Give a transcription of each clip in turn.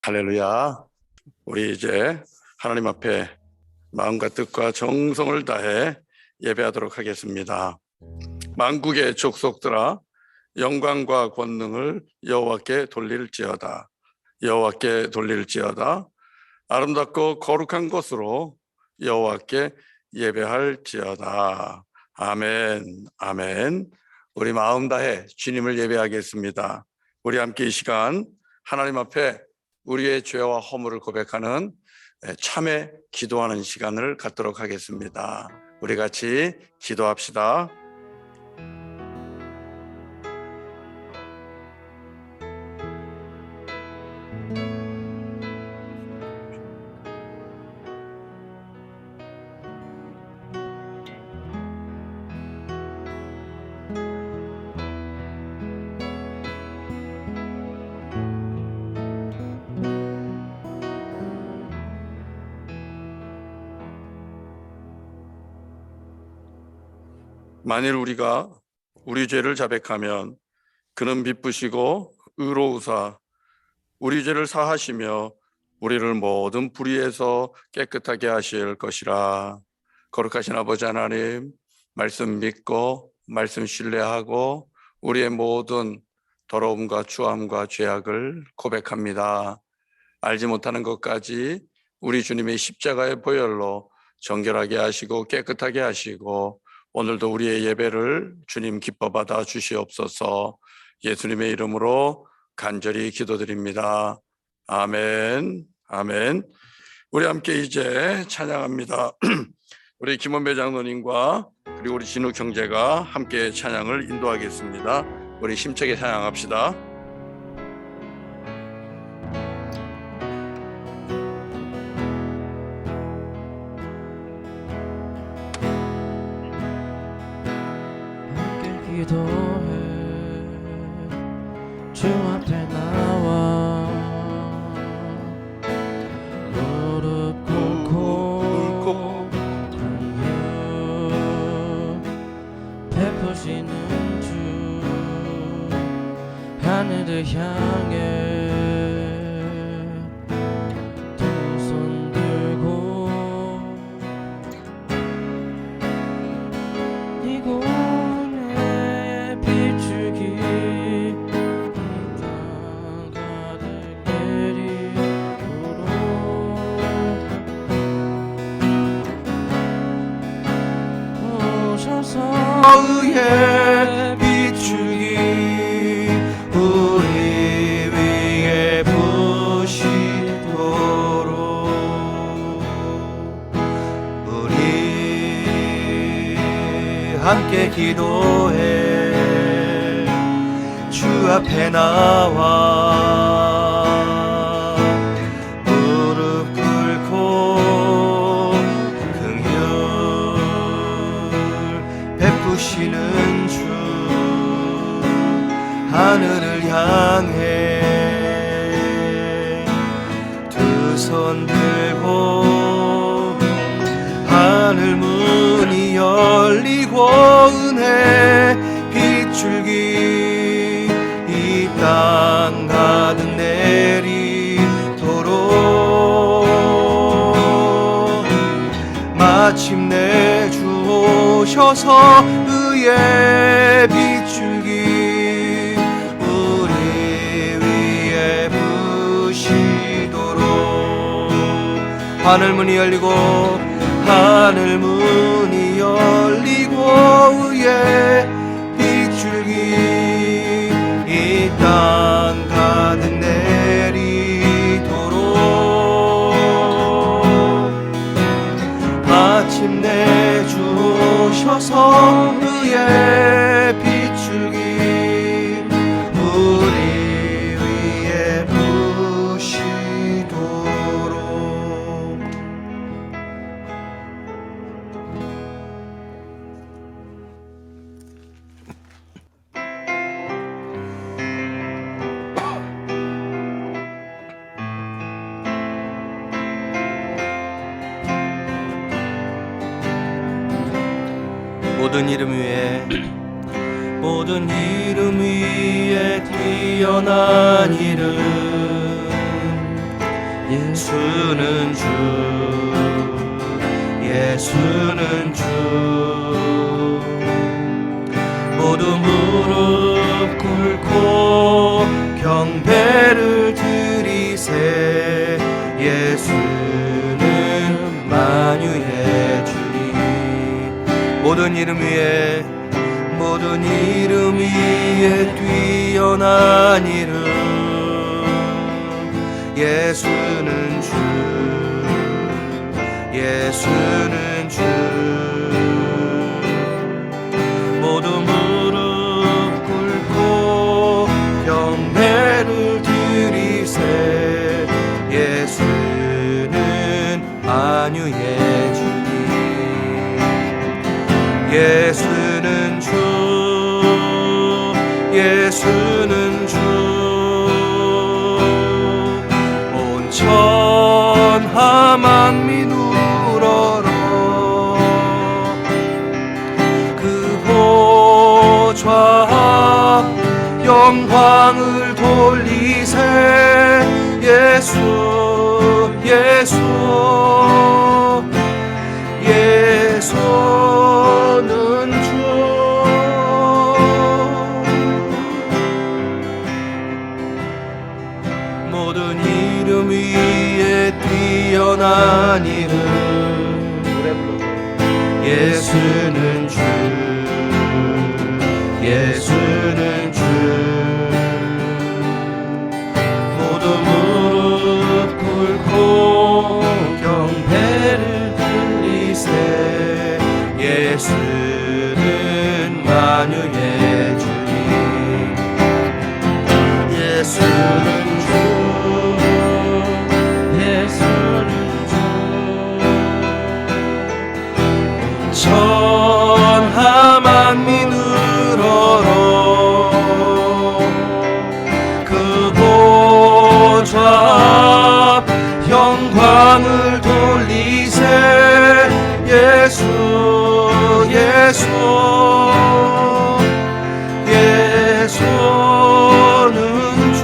할렐루야. 우리 이제 하나님 앞에 마음과 뜻과 정성을 다해 예배하도록 하겠습니다. 만국의 족속들아, 영광과 권능을 여호와께 돌릴지어다. 여호와께 돌릴지어다. 아름답고 거룩한 것으로 여호와께 예배할지어다. 아멘, 아멘. 우리 마음 다해 주님을 예배하겠습니다. 우리 함께 이 시간 하나님 앞에 우리의 죄와 허물을 고백하는 참회 기도하는 시간을 갖도록 하겠습니다. 우리 같이 기도합시다. 만일 우리가 우리 죄를 자백하면 그는 기쁘시고 의로우사 우리 죄를 사하시며 우리를 모든 불의에서 깨끗하게 하실 것이라. 거룩하신 아버지 하나님, 말씀 믿고 말씀 신뢰하고 우리의 모든 더러움과 추함과 죄악을 고백합니다. 알지 못하는 것까지 우리 주님의 십자가의 보혈로 정결하게 하시고 깨끗하게 하시고 오늘도 우리의 예배를 주님 기뻐 받아 주시옵소서. 예수님의 이름으로 간절히 기도드립니다. 아멘, 아멘. 우리 함께 이제 찬양합니다. 우리 김원배 장로님과 그리고 우리 진욱 형제가 함께 찬양을 인도하겠습니다. 우리 힘차게 찬양합시다. 기도해 주 앞에 나와 무릎 꿇고 긍휼 베푸시는 주 하늘을 향해 두 손 들고 이곳 의의 비추기 우리 위에 부시도록 우리 함께 기도해 주 앞에 나와 무릎 꿇고 긍휼 베푸시는 주 하늘을 향해 두 손 들고 하늘 문이 열리고 은혜 빗줄기 이 땅 가득 내리도록 마침내 주 오셔서 의의 빗줄기 우리 위에 부시도록 하늘 문이 열리고 의의 빗줄기 이 땅 가득 내리도록 마침내 주 오셔서 의의 빗줄기 우리 위에 부시도록 모든 이름 위에 뛰어난 이름 예수는 주 예수는 주 모두 무릎 꿇고 경배를 드리세 예수는 만유의 주님 모든 이름 위에 뛰어난 이름 예수는 주 예수는 주 모두 무릎 꿇고 경배를 드리세 예수는 만유의 주님 예수는 주 예수는 주 온 천하 만민 우러러 그 보좌 앞 영광을 돌리세 예수 예수 예수는 주 모든 이름 위에 뛰어난 이름 예수는 주 예수는 주 모두 무릎 꿇고 경배를 드리세 예수는 만유의 주님 예수는 천하 만민 우러러 그 보좌 앞 영광을 돌리세 예수 예수 예수는 주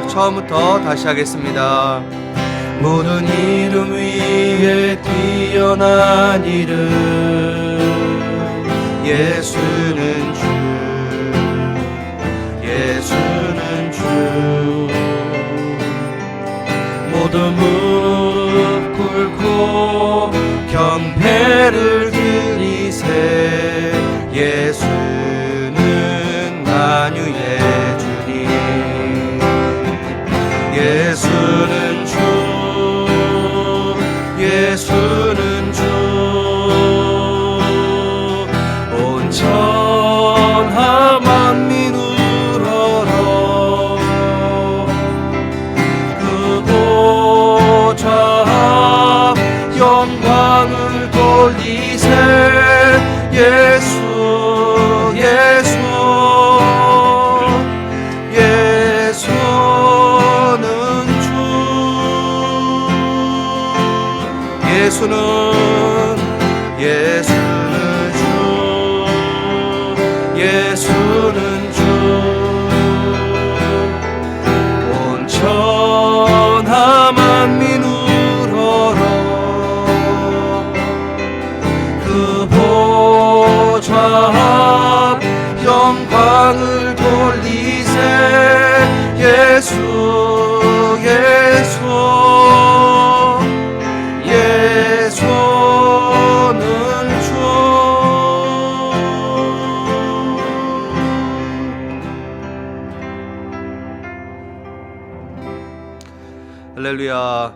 처음부터 다시 하겠습니다. 모든 이름 위에 뛰어난 이름 예수는 주 예수는 주 모두 무릎 꿇고 경배를 드리세 예수는 만유의 주님 예수는 주 예수는 주 온 천하 만민 우러러 그 보좌 앞 영광을 돌리세 예수 예수 예수는 예수는 주 예수는 주 온 천하 만민 우러러 그 보좌 앞 영광을 돌리세 예수 예수 예수는 주 할렐루야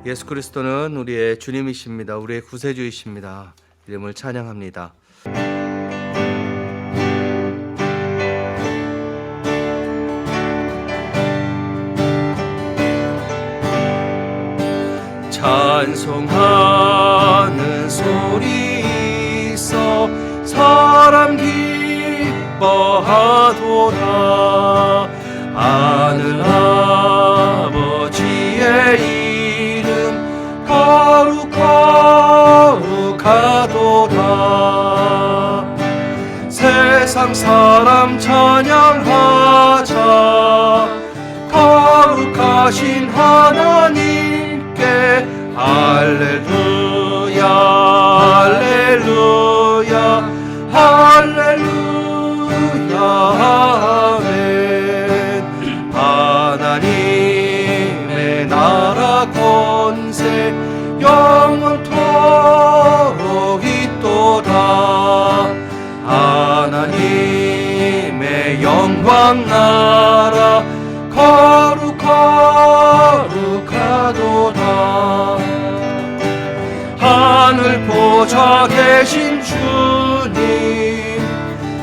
예수 그리스도는 우리의 주님이십니다. 우리의 구세주이십니다. 이름을 찬양합니다. 찬송하는 소리 있어 사람 기뻐하도다 하늘 아버지의 이름 거룩하도다 세상 사람 찬양하자 하신 하나님께 할렐루야 할렐루야 할렐루야 아멘. 하나님의 나라 권세 영원토록 있도다. 하나님의 영광 나라 거룩하도다. 하늘 보좌 계신 주님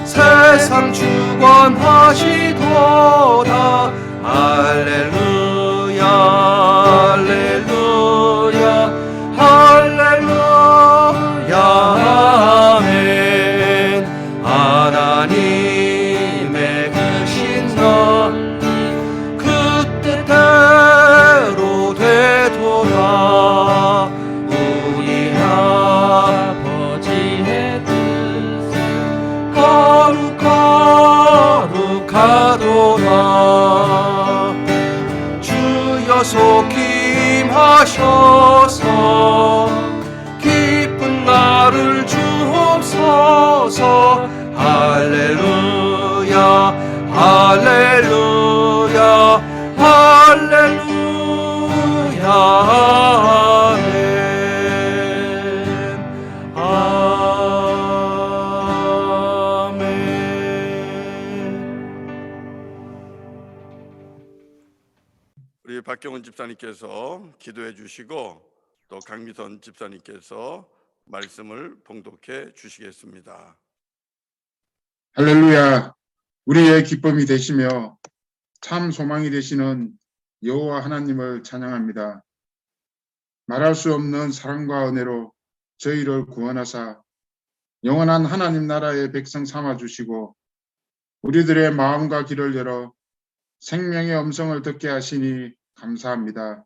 세상 주권하시도다. 할렐루야 할렐루야 할렐루야 아멘. 하나님의 크신 너 그 뜻대로 되도다. 우리 아버지의 뜻은 거룩하도다. 주여 속히 임하셔서 기쁜 날을 주옵소서. 할렐루야 할렐루야 할렐루야 아멘 아멘. 우리 박경훈 집사님께서 기도해 주시고 또 강미선 집사님께서 말씀을 봉독해 주시겠습니다. 할렐루야. 우리의 기쁨이 되시며 참 소망이 되시는 여호와 하나님을 찬양합니다. 말할 수 없는 사랑과 은혜로 저희를 구원하사 영원한 하나님 나라의 백성 삼아 주시고 우리들의 마음과 귀를 열어 생명의 음성을 듣게 하시니 감사합니다.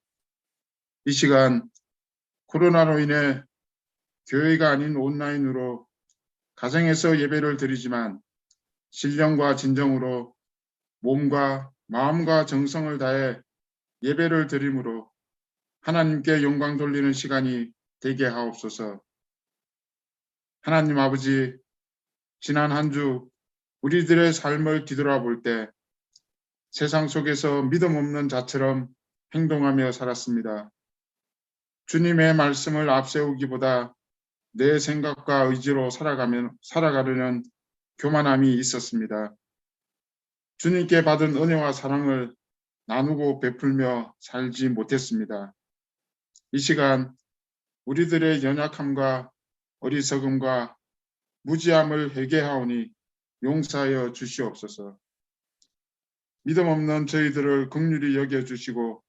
이 시간 코로나로 인해 교회가 아닌 온라인으로 가정에서 예배를 드리지만 신령과 진정으로 몸과 마음과 정성을 다해 예배를 드림으로 하나님께 영광 돌리는 시간이 되게 하옵소서. 하나님 아버지, 지난 한 주 우리들의 삶을 뒤돌아볼 때 세상 속에서 믿음 없는 자처럼 행동하며 살았습니다. 주님의 말씀을 앞세우기보다 내 생각과 의지로 살아가려는 교만함이 있었습니다. 주님께 받은 은혜와 사랑을 나누고 베풀며 살지 못했습니다. 이 시간 우리들의 연약함과 어리석음과 무지함을 회개하오니 용서하여 주시옵소서. 믿음 없는 저희들을 긍휼히 여겨주시고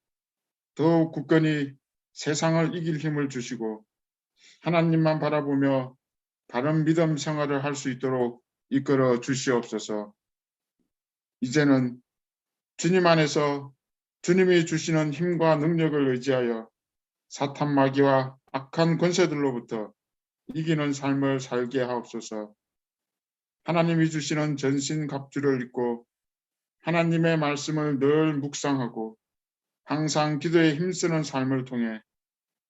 더욱 굳건히 세상을 이길 힘을 주시고 하나님만 바라보며 바른 믿음 생활을 할 수 있도록 이끌어 주시옵소서. 이제는 주님 안에서 주님이 주시는 힘과 능력을 의지하여 사탄 마귀와 악한 권세들로부터 이기는 삶을 살게 하옵소서. 하나님이 주시는 전신갑주를 입고 하나님의 말씀을 늘 묵상하고 항상 기도에 힘쓰는 삶을 통해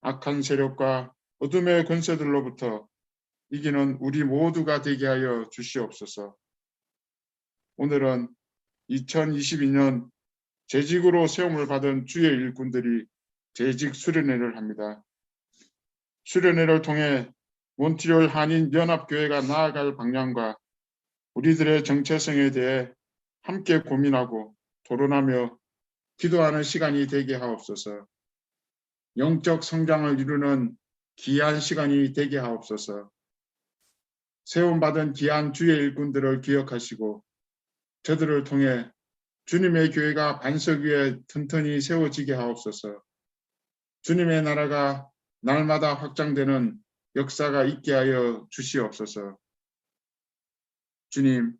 악한 세력과 어둠의 권세들로부터 이기는 우리 모두가 되게 하여 주시옵소서. 오늘은 2022년 재직으로 세움을 받은 주의 일꾼들이 재직 수련회를 합니다. 수련회를 통해 몬트리올 한인 연합교회가 나아갈 방향과 우리들의 정체성에 대해 함께 고민하고 토론하며 기도하는 시간이 되게 하옵소서. 영적 성장을 이루는 귀한 시간이 되게 하옵소서. 세움받은 귀한 주의 일꾼들을 기억하시고 저들을 통해 주님의 교회가 반석 위에 튼튼히 세워지게 하옵소서. 주님의 나라가 날마다 확장되는 역사가 있게 하여 주시옵소서. 주님,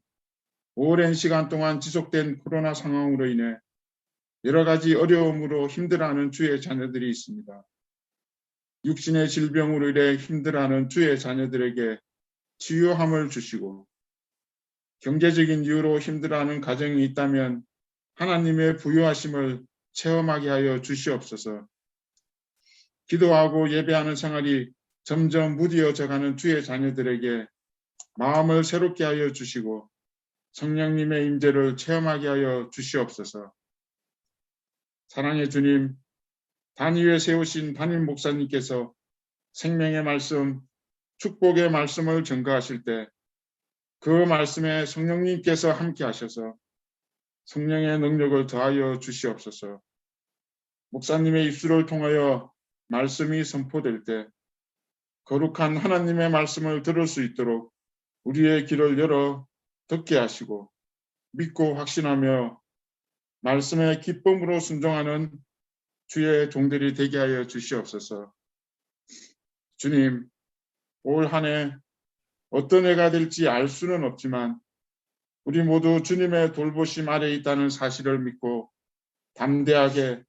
오랜 시간 동안 지속된 코로나 상황으로 인해 여러 가지 어려움으로 힘들어하는 주의 자녀들이 있습니다. 육신의 질병으로 인해 힘들어하는 주의 자녀들에게 치유함을 주시고 경제적인 이유로 힘들어하는 가정이 있다면 하나님의 부유하심을 체험하게 하여 주시옵소서. 기도하고 예배하는 생활이 점점 무디어져가는 주의 자녀들에게 마음을 새롭게 하여 주시고 성령님의 임재를 체험하게 하여 주시옵소서. 사랑의 주님, 단 위에 세우신 담임 목사님께서 생명의 말씀, 축복의 말씀을 전가하실 때 그 말씀에 성령님께서 함께 하셔서 성령의 능력을 더하여 주시옵소서. 목사님의 입술을 통하여 말씀이 선포될 때 거룩한 하나님의 말씀을 들을 수 있도록 우리의 귀를 열어 듣게 하시고 믿고 확신하며 말씀의 기쁨으로 순종하는 주의 종들이 되게 하여 주시옵소서. 주님, 올 한 해 어떤 해가 될지 알 수는 없지만 우리 모두 주님의 돌보심 아래 있다는 사실을 믿고 담대하게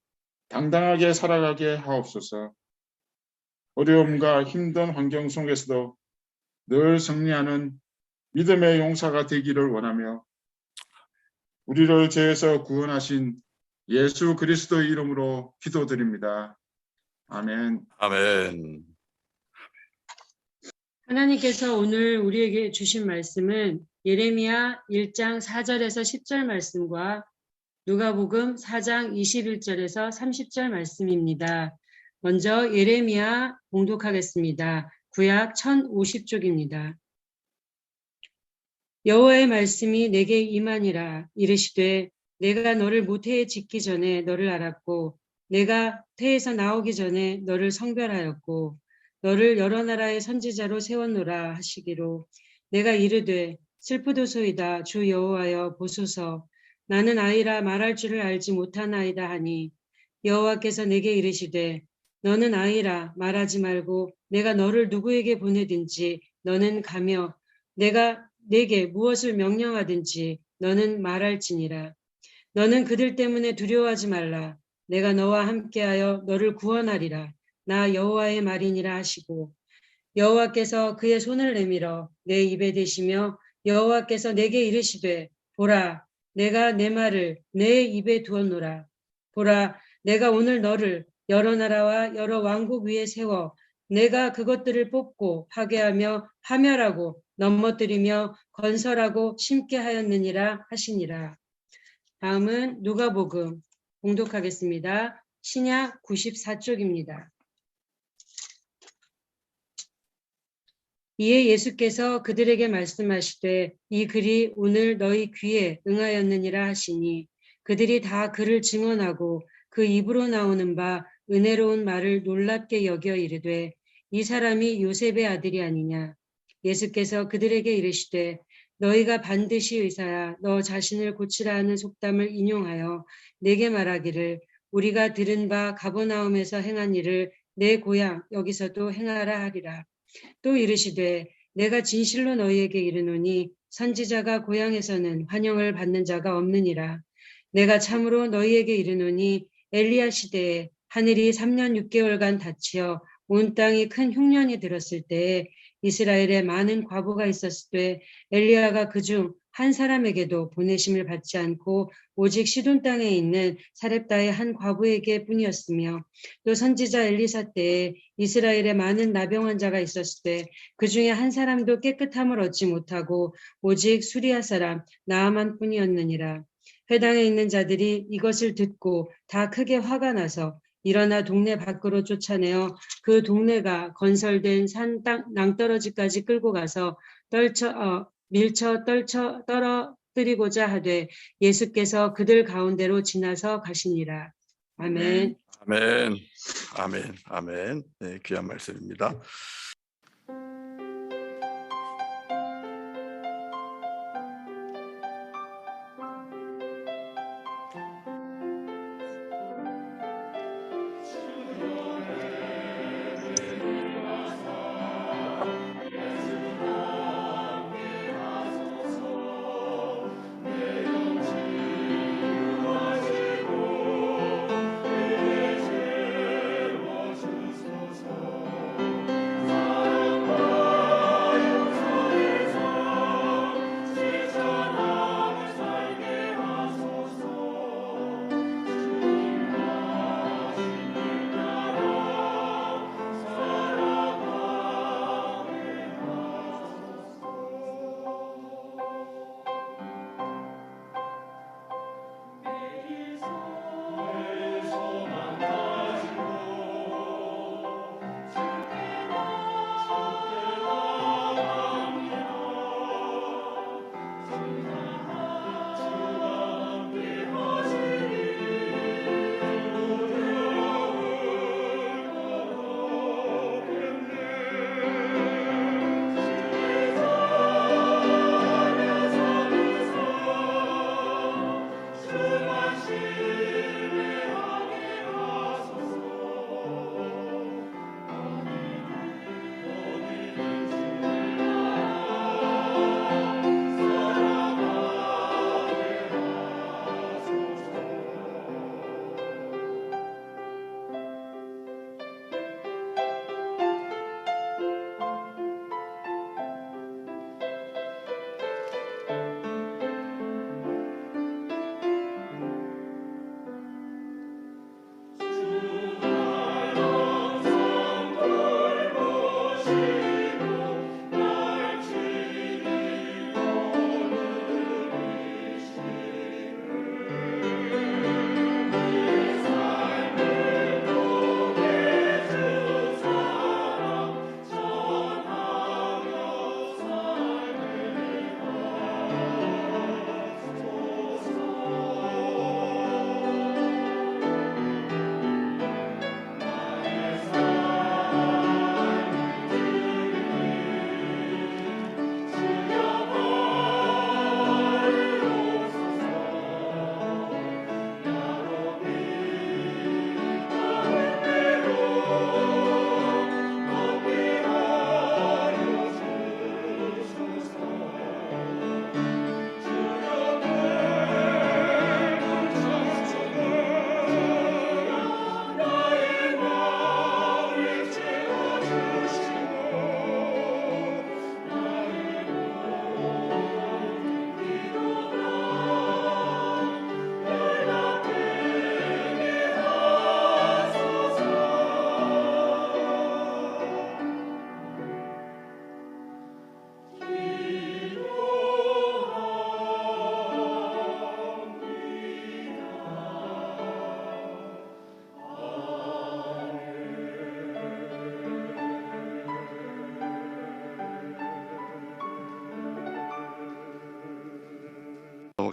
당당하게 살아가게 하옵소서. 어려움과 힘든 환경 속에서도 늘 승리하는 믿음의 용사가 되기를 원하며 우리를 죄에서 구원하신 예수 그리스도의 이름으로 기도드립니다. 아멘. 아멘. 하나님께서 오늘 우리에게 주신 말씀은 예레미야 1장 4절에서 10절 말씀과 누가복음 4장 21절에서 30절 말씀입니다. 먼저 예레미야 봉독하겠습니다. 구약 1050쪽입니다. 여호와의 말씀이 내게 임하니라. 이르시되 내가 너를 모태에 짓기 전에 너를 알았고 내가 태에서 나오기 전에 너를 성별하였고 너를 여러 나라의 선지자로 세웠노라 하시기로 내가 이르되 슬프도소이다. 주 여호와여 보소서. 나는 아이라 말할 줄을 알지 못하나이다 하니 여호와께서 내게 이르시되 너는 아이라 말하지 말고 내가 너를 누구에게 보내든지 너는 가며 내가 내게 무엇을 명령하든지 너는 말할지니라. 너는 그들 때문에 두려워하지 말라. 내가 너와 함께하여 너를 구원하리라. 나 여호와의 말이니라 하시고 여호와께서 그의 손을 내밀어 내 입에 대시며 여호와께서 내게 이르시되 보라 내가 내 말을 내 입에 두었노라. 보라 내가 오늘 너를 여러 나라와 여러 왕국 위에 세워 내가 그것들을 뽑고 파괴하며 파멸하고 넘어뜨리며 건설하고 심게 하였느니라 하시니라. 다음은 누가복음 봉독하겠습니다. 신약 94쪽입니다. 이에 예수께서 그들에게 말씀하시되 이 글이 오늘 너희 귀에 응하였느니라 하시니 그들이 다 그를 증언하고 그 입으로 나오는 바 은혜로운 말을 놀랍게 여겨 이르되 이 사람이 요셉의 아들이 아니냐. 예수께서 그들에게 이르시되 너희가 반드시 의사야 너 자신을 고치라 하는 속담을 인용하여 내게 말하기를 우리가 들은 바 가버나움에서 행한 일을 내 고향 여기서도 행하라 하리라. 또 이르시되 내가 진실로 너희에게 이르노니 선지자가 고향에서는 환영을 받는 자가 없느니라. 내가 참으로 너희에게 이르노니 엘리야 시대에 하늘이 3년 6개월간 닫히어 온 땅이 큰 흉년이 들었을 때에 이스라엘에 많은 과부가 있었을 때 엘리야가 그중 한 사람에게도 보내심을 받지 않고 오직 시돈 땅에 있는 사렙다의 한 과부에게 뿐이었으며 또 선지자 엘리사 때에 이스라엘에 많은 나병 환자가 있었을 때 그 중에 한 사람도 깨끗함을 얻지 못하고 오직 수리아 사람 나아만 뿐이었느니라. 회당에 있는 자들이 이것을 듣고 다 크게 화가 나서 일어나 동네 밖으로 쫓아내어 그 동네가 건설된 산 낭떠러지까지 끌고 가서 밀쳐 떨어뜨리고자 하되 예수께서 그들 가운데로 지나서 가시니라. 아멘. 아멘. 아멘. 아멘. 네, 귀한 말씀입니다.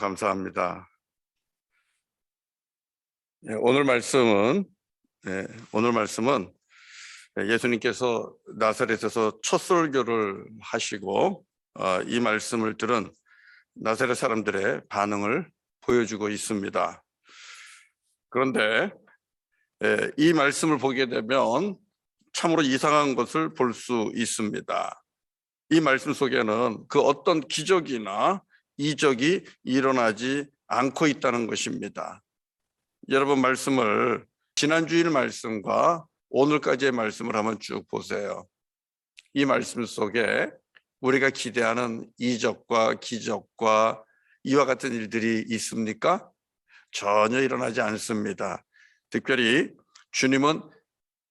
감사합니다. 오늘 말씀은 예수님께서 나사렛에서 첫 설교를 하시고 이 말씀을 들은 나사렛 사람들의 반응을 보여주고 있습니다. 그런데 이 말씀을 보게 되면 참으로 이상한 것을 볼 수 있습니다. 이 말씀 속에는 그 어떤 기적이나 이적이 일어나지 않고 있다는 것입니다. 여러분, 말씀을 지난 주일 말씀과 오늘까지의 말씀을 한번 쭉 보세요. 이 말씀 속에 우리가 기대하는 이적과 기적과 이와 같은 일들이 있습니까? 전혀 일어나지 않습니다. 특별히 주님은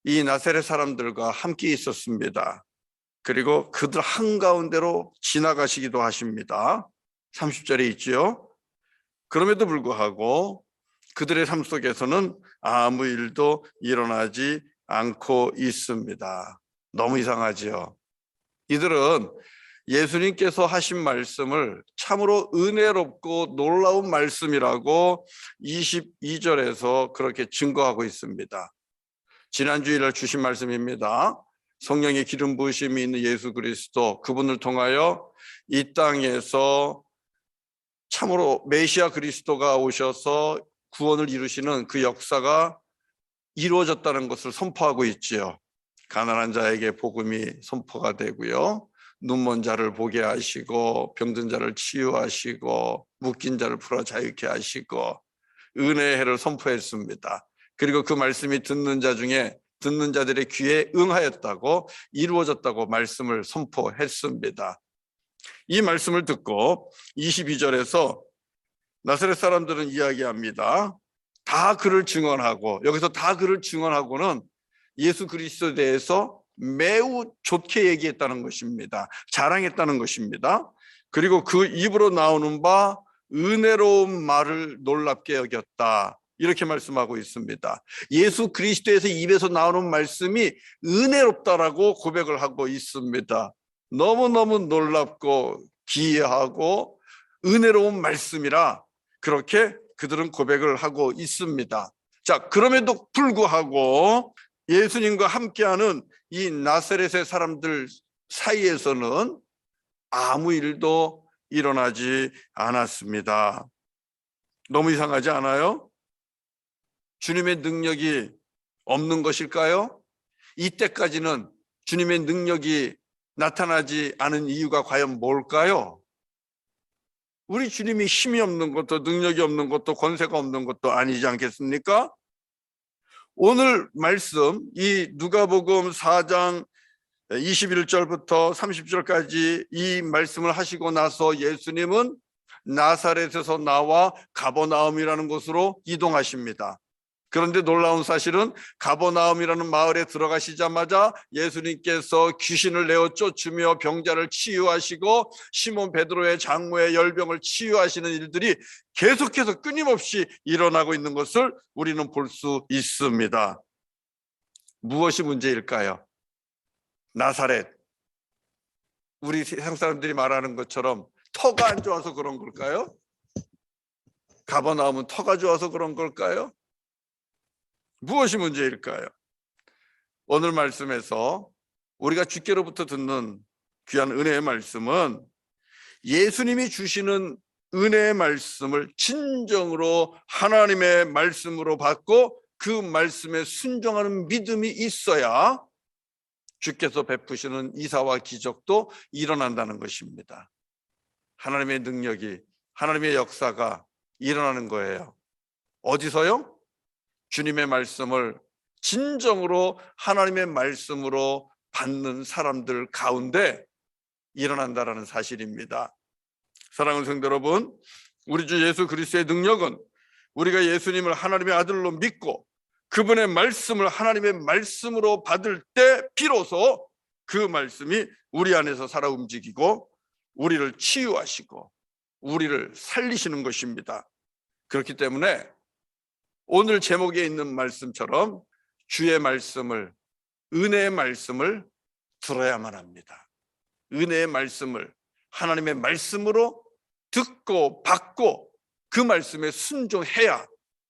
이 나사렛 사람들과 함께 있었습니다. 그리고 그들 한가운데로 지나가시기도 하십니다. 30절에 있지요. 그럼에도 불구하고 그들의 삶 속에서는 아무 일도 일어나지 않고 있습니다. 너무 이상하지요. 이들은 예수님께서 하신 말씀을 참으로 은혜롭고 놀라운 말씀이라고 22절에서 그렇게 증거하고 있습니다. 지난 주일날 주신 말씀입니다. 성령의 기름 부으심이 있는 예수 그리스도, 그분을 통하여 이 땅에서 참으로 메시아 그리스도가 오셔서 구원을 이루시는 그 역사가 이루어졌다는 것을 선포하고 있지요. 가난한 자에게 복음이 선포가 되고요, 눈먼 자를 보게 하시고 병든 자를 치유하시고 묶인 자를 풀어 자유케 하시고 은혜의 해를 선포했습니다. 그리고 그 말씀이 듣는 자 중에 듣는 자들의 귀에 응하였다고, 이루어졌다고 말씀을 선포했습니다. 이 말씀을 듣고 22절에서 나사렛 사람들은 이야기합니다. 다 그를 증언하고, 여기서 다 그를 증언하고는 예수 그리스도에 대해서 매우 좋게 얘기했다는 것입니다. 자랑했다는 것입니다. 그리고 그 입으로 나오는 바 은혜로운 말을 놀랍게 여겼다, 이렇게 말씀하고 있습니다. 예수 그리스도에서 입에서 나오는 말씀이 은혜롭다라고 고백을 하고 있습니다. 너무너무 놀랍고 기이하고 은혜로운 말씀이라 그렇게 그들은 고백을 하고 있습니다. 자, 그럼에도 불구하고 예수님과 함께하는 이 나사렛의 사람들 사이에서는 아무 일도 일어나지 않았습니다. 너무 이상하지 않아요? 주님의 능력이 없는 것일까요? 이때까지는 주님의 능력이 나타나지 않은 이유가 과연 뭘까요? 우리 주님이 힘이 없는 것도 능력이 없는 것도 권세가 없는 것도 아니지 않겠습니까? 오늘 말씀, 이 누가복음 4장 21절부터 30절까지 이 말씀을 하시고 나서 예수님은 나사렛에서 나와 가버나움이라는 곳으로 이동하십니다. 그런데 놀라운 사실은 가버나움이라는 마을에 들어가시자마자 예수님께서 귀신을 내어 쫓으며 병자를 치유하시고 시몬 베드로의 장모의 열병을 치유하시는 일들이 계속해서 끊임없이 일어나고 있는 것을 우리는 볼 수 있습니다. 무엇이 문제일까요? 나사렛, 우리 세상 사람들이 말하는 것처럼 터가 안 좋아서 그런 걸까요? 가버나움은 터가 좋아서 그런 걸까요? 무엇이 문제일까요? 오늘 말씀에서 우리가 주께로부터 듣는 귀한 은혜의 말씀은 예수님이 주시는 은혜의 말씀을 진정으로 하나님의 말씀으로 받고 그 말씀에 순종하는 믿음이 있어야 주께서 베푸시는 이사와 기적도 일어난다는 것입니다. 하나님의 능력이, 하나님의 역사가 일어나는 거예요. 어디서요? 주님의 말씀을 진정으로 하나님의 말씀으로 받는 사람들 가운데 일어난다라는 사실입니다. 사랑하는 성도 여러분, 우리 주 예수 그리스도의 능력은 우리가 예수님을 하나님의 아들로 믿고 그분의 말씀을 하나님의 말씀으로 받을 때 비로소 그 말씀이 우리 안에서 살아 움직이고 우리를 치유하시고 우리를 살리시는 것입니다. 그렇기 때문에 오늘 제목에 있는 말씀처럼 주의 말씀을, 은혜의 말씀을 들어야만 합니다. 은혜의 말씀을 하나님의 말씀으로 듣고 받고 그 말씀에 순종해야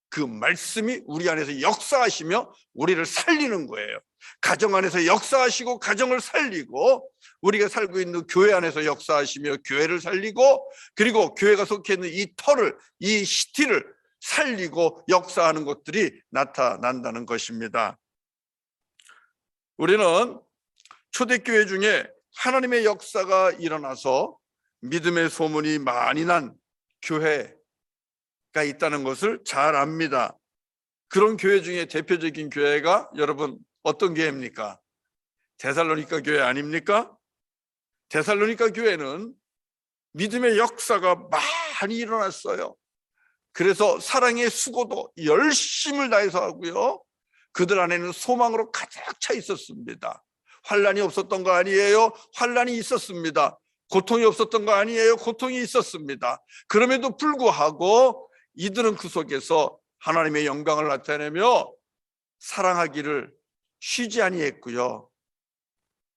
그 말씀이 우리 안에서 역사하시며 우리를 살리는 거예요. 가정 안에서 역사하시고 가정을 살리고, 우리가 살고 있는 교회 안에서 역사하시며 교회를 살리고, 그리고 교회가 속해 있는 이 터를, 이 시티를 살리고 역사하는 것들이 나타난다는 것입니다. 우리는 초대교회 중에 하나님의 역사가 일어나서 믿음의 소문이 많이 난 교회가 있다는 것을 잘 압니다. 그런 교회 중에 대표적인 교회가 여러분 어떤 교회입니까? 데살로니가 교회 아닙니까? 데살로니가 교회는 믿음의 역사가 많이 일어났어요. 그래서 사랑의 수고도 열심을 다해서 하고요, 그들 안에는 소망으로 가득 차 있었습니다. 환난이 없었던 거 아니에요? 환난이 있었습니다. 고통이 없었던 거 아니에요? 고통이 있었습니다. 그럼에도 불구하고 이들은 그 속에서 하나님의 영광을 나타내며 사랑하기를 쉬지 아니했고요,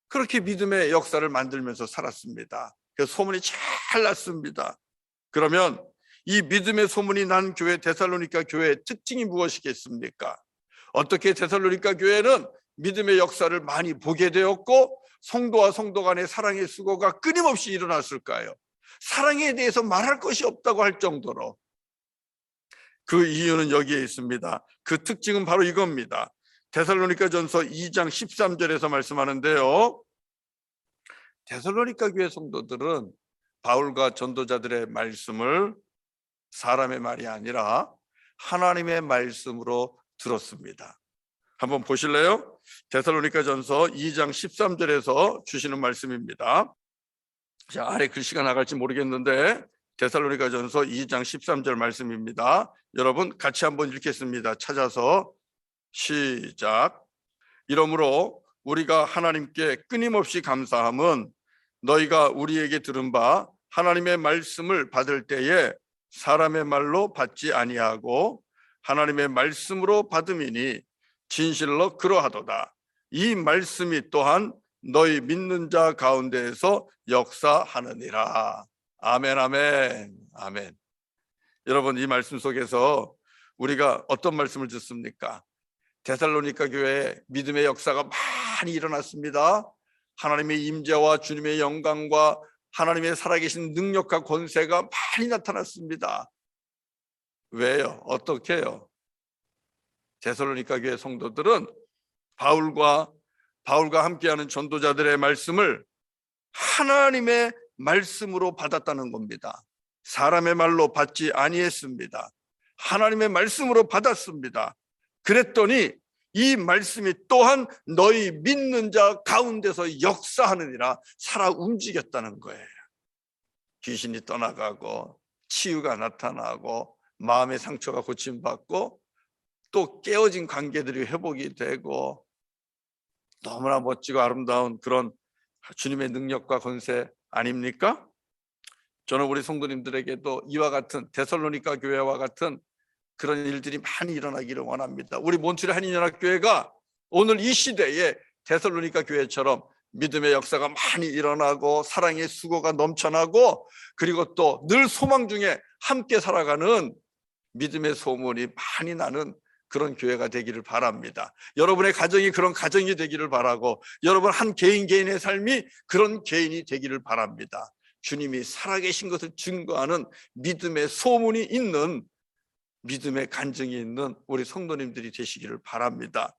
그렇게 믿음의 역사를 만들면서 살았습니다. 그래서 소문이 잘 났습니다. 그러면 이 믿음의 소문이 난 교회, 데살로니가 교회의 특징이 무엇이겠습니까? 어떻게 데살로니가 교회는 믿음의 역사를 많이 보게 되었고 성도와 성도 간의 사랑의 수고가 끊임없이 일어났을까요? 사랑에 대해서 말할 것이 없다고 할 정도로. 그 이유는 여기에 있습니다. 그 특징은 바로 이겁니다. 데살로니가전서 2장 13절에서 말씀하는데요, 데살로니가 교회 성도들은 바울과 전도자들의 말씀을 사람의 말이 아니라 하나님의 말씀으로 들었습니다. 한번 보실래요? 데살로니가전서 2장 13절에서 주시는 말씀입니다. 자, 아래 글씨가 나갈지 모르겠는데 데살로니가전서 2장 13절 말씀입니다. 여러분 같이 한번 읽겠습니다. 찾아서 시작. 이러므로 우리가 하나님께 끊임없이 감사함은 너희가 우리에게 들은 바 하나님의 말씀을 받을 때에 사람의 말로 받지 아니하고 하나님의 말씀으로 받음이니 진실로 그러하도다. 이 말씀이 또한 너희 믿는 자 가운데에서 역사하느니라. 아멘, 아멘, 아멘. 여러분, 이 말씀 속에서 우리가 어떤 말씀을 듣습니까? 데살로니가 교회에 믿음의 역사가 많이 일어났습니다. 하나님의 임재와 주님의 영광과 하나님의 살아계신 능력과 권세가 많이 나타났습니다. 왜요? 어떻게 해요? 데살로니가 교회 성도들은 바울과 함께하는 전도자들의 말씀을 하나님의 말씀으로 받았다는 겁니다. 사람의 말로 받지 아니했습니다. 하나님의 말씀으로 받았습니다. 그랬더니 이 말씀이 또한 너희 믿는 자 가운데서 역사하느니라, 살아 움직였다는 거예요. 귀신이 떠나가고 치유가 나타나고 마음의 상처가 고침받고 또 깨어진 관계들이 회복이 되고 너무나 멋지고 아름다운 그런 주님의 능력과 권세 아닙니까? 저는 우리 성도님들에게도 이와 같은 데살로니가 교회와 같은 그런 일들이 많이 일어나기를 원합니다. 우리 몬트리 한인연합교회가 오늘 이 시대에 데살로니가 교회처럼 믿음의 역사가 많이 일어나고 사랑의 수고가 넘쳐나고 그리고 또 늘 소망 중에 함께 살아가는 믿음의 소문이 많이 나는 그런 교회가 되기를 바랍니다. 여러분의 가정이 그런 가정이 되기를 바라고 여러분 한 개인의 삶이 그런 개인이 되기를 바랍니다. 주님이 살아계신 것을 증거하는 믿음의 소문이 있는, 믿음의 간증이 있는 우리 성도님들이 되시기를 바랍니다.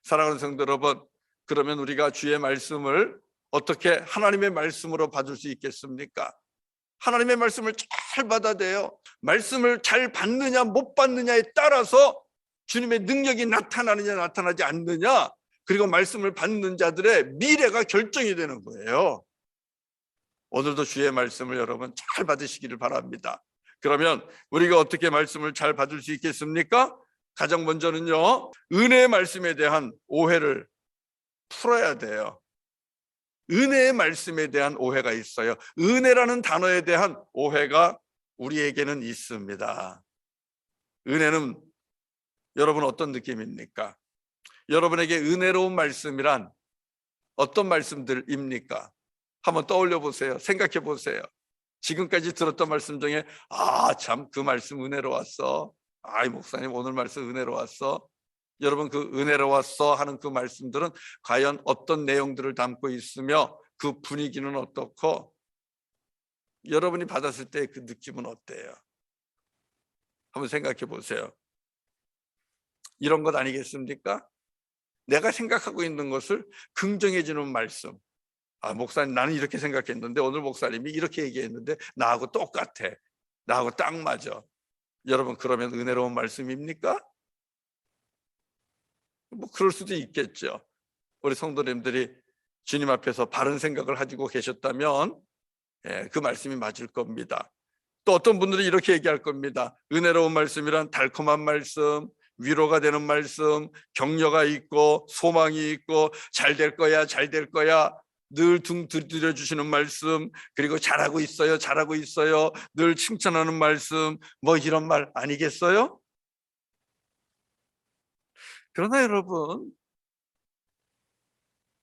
사랑하는 성도 여러분, 그러면 우리가 주의 말씀을 어떻게 하나님의 말씀으로 받을 수 있겠습니까? 하나님의 말씀을 잘 받아야 돼요. 말씀을 잘 받느냐 못 받느냐에 따라서 주님의 능력이 나타나느냐 나타나지 않느냐, 그리고 말씀을 받는 자들의 미래가 결정이 되는 거예요. 오늘도 주의 말씀을 여러분 잘 받으시기를 바랍니다. 그러면 우리가 어떻게 말씀을 잘 받을 수 있겠습니까? 가장 먼저는요, 은혜의 말씀에 대한 오해를 풀어야 돼요. 은혜의 말씀에 대한 오해가 있어요. 은혜라는 단어에 대한 오해가 우리에게는 있습니다. 은혜는 여러분 어떤 느낌입니까? 여러분에게 은혜로운 말씀이란 어떤 말씀들입니까? 한번 떠올려 보세요. 생각해 보세요. 지금까지 들었던 말씀 중에 참 그 말씀 은혜로웠어. 이 목사님 오늘 말씀 은혜로웠어. 여러분 그 은혜로웠어 하는 그 말씀들은 과연 어떤 내용들을 담고 있으며 그 분위기는 어떻고 여러분이 받았을 때 그 느낌은 어때요? 한번 생각해 보세요. 이런 것 아니겠습니까? 내가 생각하고 있는 것을 긍정해 주는 말씀. 목사님 나는 이렇게 생각했는데 오늘 목사님이 이렇게 얘기했는데 나하고 똑같아. 나하고 딱 맞아. 여러분 그러면 은혜로운 말씀입니까? 뭐 그럴 수도 있겠죠. 우리 성도님들이 주님 앞에서 바른 생각을 가지고 계셨다면 그 말씀이 맞을 겁니다. 또 어떤 분들은 이렇게 얘기할 겁니다. 은혜로운 말씀이란 달콤한 말씀, 위로가 되는 말씀, 격려가 있고 소망이 있고 잘 될 거야, 잘 될 거야. 늘 등 두드려 주시는 말씀, 그리고 잘하고 있어요, 잘하고 있어요. 늘 칭찬하는 말씀, 뭐 이런 말 아니겠어요? 그러나 여러분,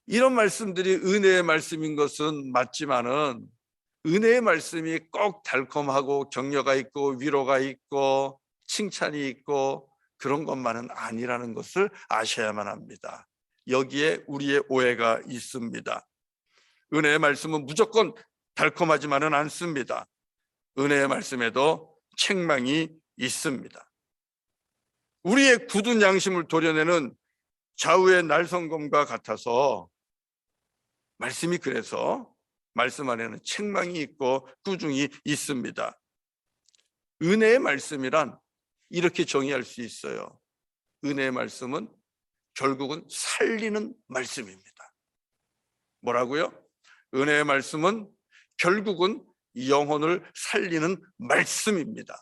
이런 말씀들이 은혜의 말씀인 것은 맞지만은 은혜의 말씀이 꼭 달콤하고 격려가 있고 위로가 있고 칭찬이 있고 그런 것만은 아니라는 것을 아셔야만 합니다. 여기에 우리의 오해가 있습니다. 은혜의 말씀은 무조건 달콤하지만은 않습니다. 은혜의 말씀에도 책망이 있습니다. 우리의 굳은 양심을 도려내는 좌우의 날성검과 같아서 말씀이 그래서 말씀 안에는 책망이 있고 꾸중이 있습니다. 은혜의 말씀이란 이렇게 정의할 수 있어요. 은혜의 말씀은 결국은 살리는 말씀입니다. 뭐라고요? 은혜의 말씀은 결국은 영혼을 살리는 말씀입니다.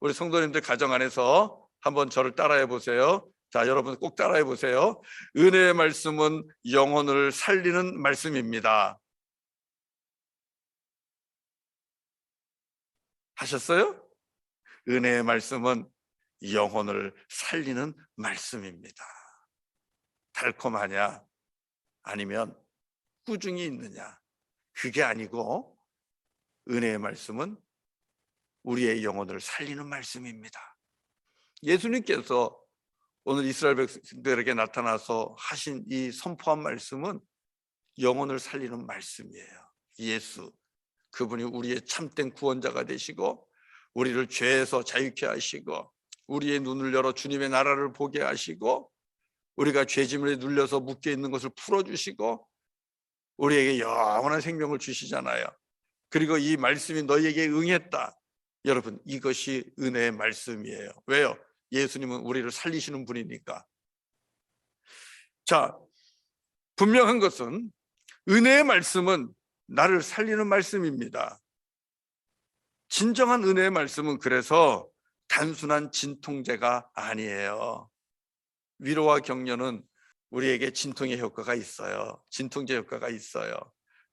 우리 성도님들 가정 안에서 한번 저를 따라해 보세요. 자, 여러분 꼭 따라해 보세요. 은혜의 말씀은 영혼을 살리는 말씀입니다. 하셨어요? 은혜의 말씀은 영혼을 살리는 말씀입니다. 달콤하냐? 아니면 꾸중이 있느냐? 그게 아니고 은혜의 말씀은 우리의 영혼을 살리는 말씀입니다. 예수님께서 오늘 이스라엘 백성들에게 나타나서 하신 이 선포한 말씀은 영혼을 살리는 말씀이에요. 예수, 그분이 우리의 참된 구원자가 되시고 우리를 죄에서 자유케 하시고 우리의 눈을 열어 주님의 나라를 보게 하시고 우리가 죄짐에 눌려서 묶여 있는 것을 풀어주시고 우리에게 영원한 생명을 주시잖아요. 그리고 이 말씀이 너희에게 응했다. 여러분 이것이 은혜의 말씀이에요. 왜요? 예수님은 우리를 살리시는 분이니까. 자, 분명한 것은 은혜의 말씀은 나를 살리는 말씀입니다. 진정한 은혜의 말씀은 그래서 단순한 진통제가 아니에요. 위로와 격려는 우리에게 진통의 효과가 있어요. 진통제 효과가 있어요.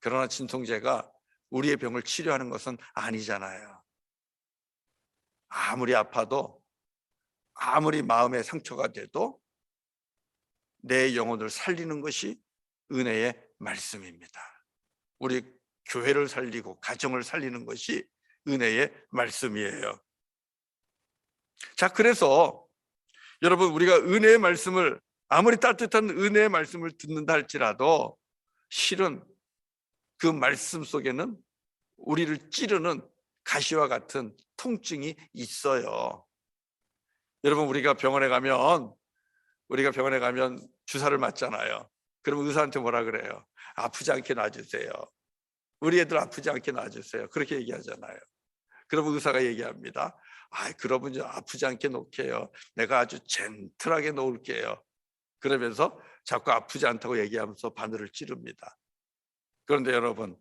그러나 진통제가 우리의 병을 치료하는 것은 아니잖아요. 아무리 아파도 아무리 마음에 상처가 돼도 내 영혼을 살리는 것이 은혜의 말씀입니다. 우리 교회를 살리고 가정을 살리는 것이 은혜의 말씀이에요. 자, 그래서 여러분 우리가 은혜의 말씀을 아무리 따뜻한 은혜의 말씀을 듣는다 할지라도 실은 그 말씀 속에는 우리를 찌르는 가시와 같은 통증이 있어요. 여러분 우리가 병원에 가면 주사를 맞잖아요. 그러면 의사한테 뭐라 그래요? 아프지 않게 놔주세요. 우리 애들 아프지 않게 놔주세요. 그렇게 얘기하잖아요. 그러면 의사가 얘기합니다. 그러면 아프지 않게 놓을게요. 내가 아주 젠틀하게 놓을게요. 그러면서 자꾸 아프지 않다고 얘기하면서 바늘을 찌릅니다. 그런데 여러분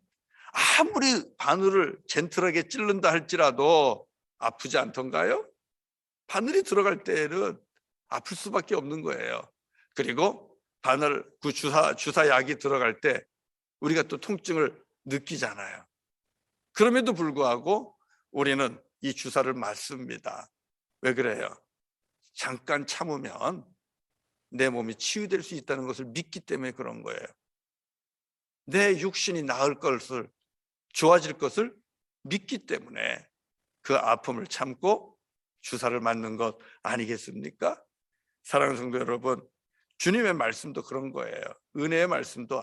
아무리 바늘을 젠틀하게 찌른다 할지라도 아프지 않던가요? 바늘이 들어갈 때는 아플 수밖에 없는 거예요. 그리고 그 주사약이 들어갈 때 우리가 또 통증을 느끼잖아요. 그럼에도 불구하고 우리는 이 주사를 맞습니다. 왜 그래요? 잠깐 참으면 내 몸이 치유될 수 있다는 것을 믿기 때문에 그런 거예요. 내 육신이 나을 것을, 좋아질 것을 믿기 때문에 그 아픔을 참고 주사를 맞는 것 아니겠습니까? 사랑하는 성도 여러분, 주님의 말씀도 그런 거예요. 은혜의 말씀도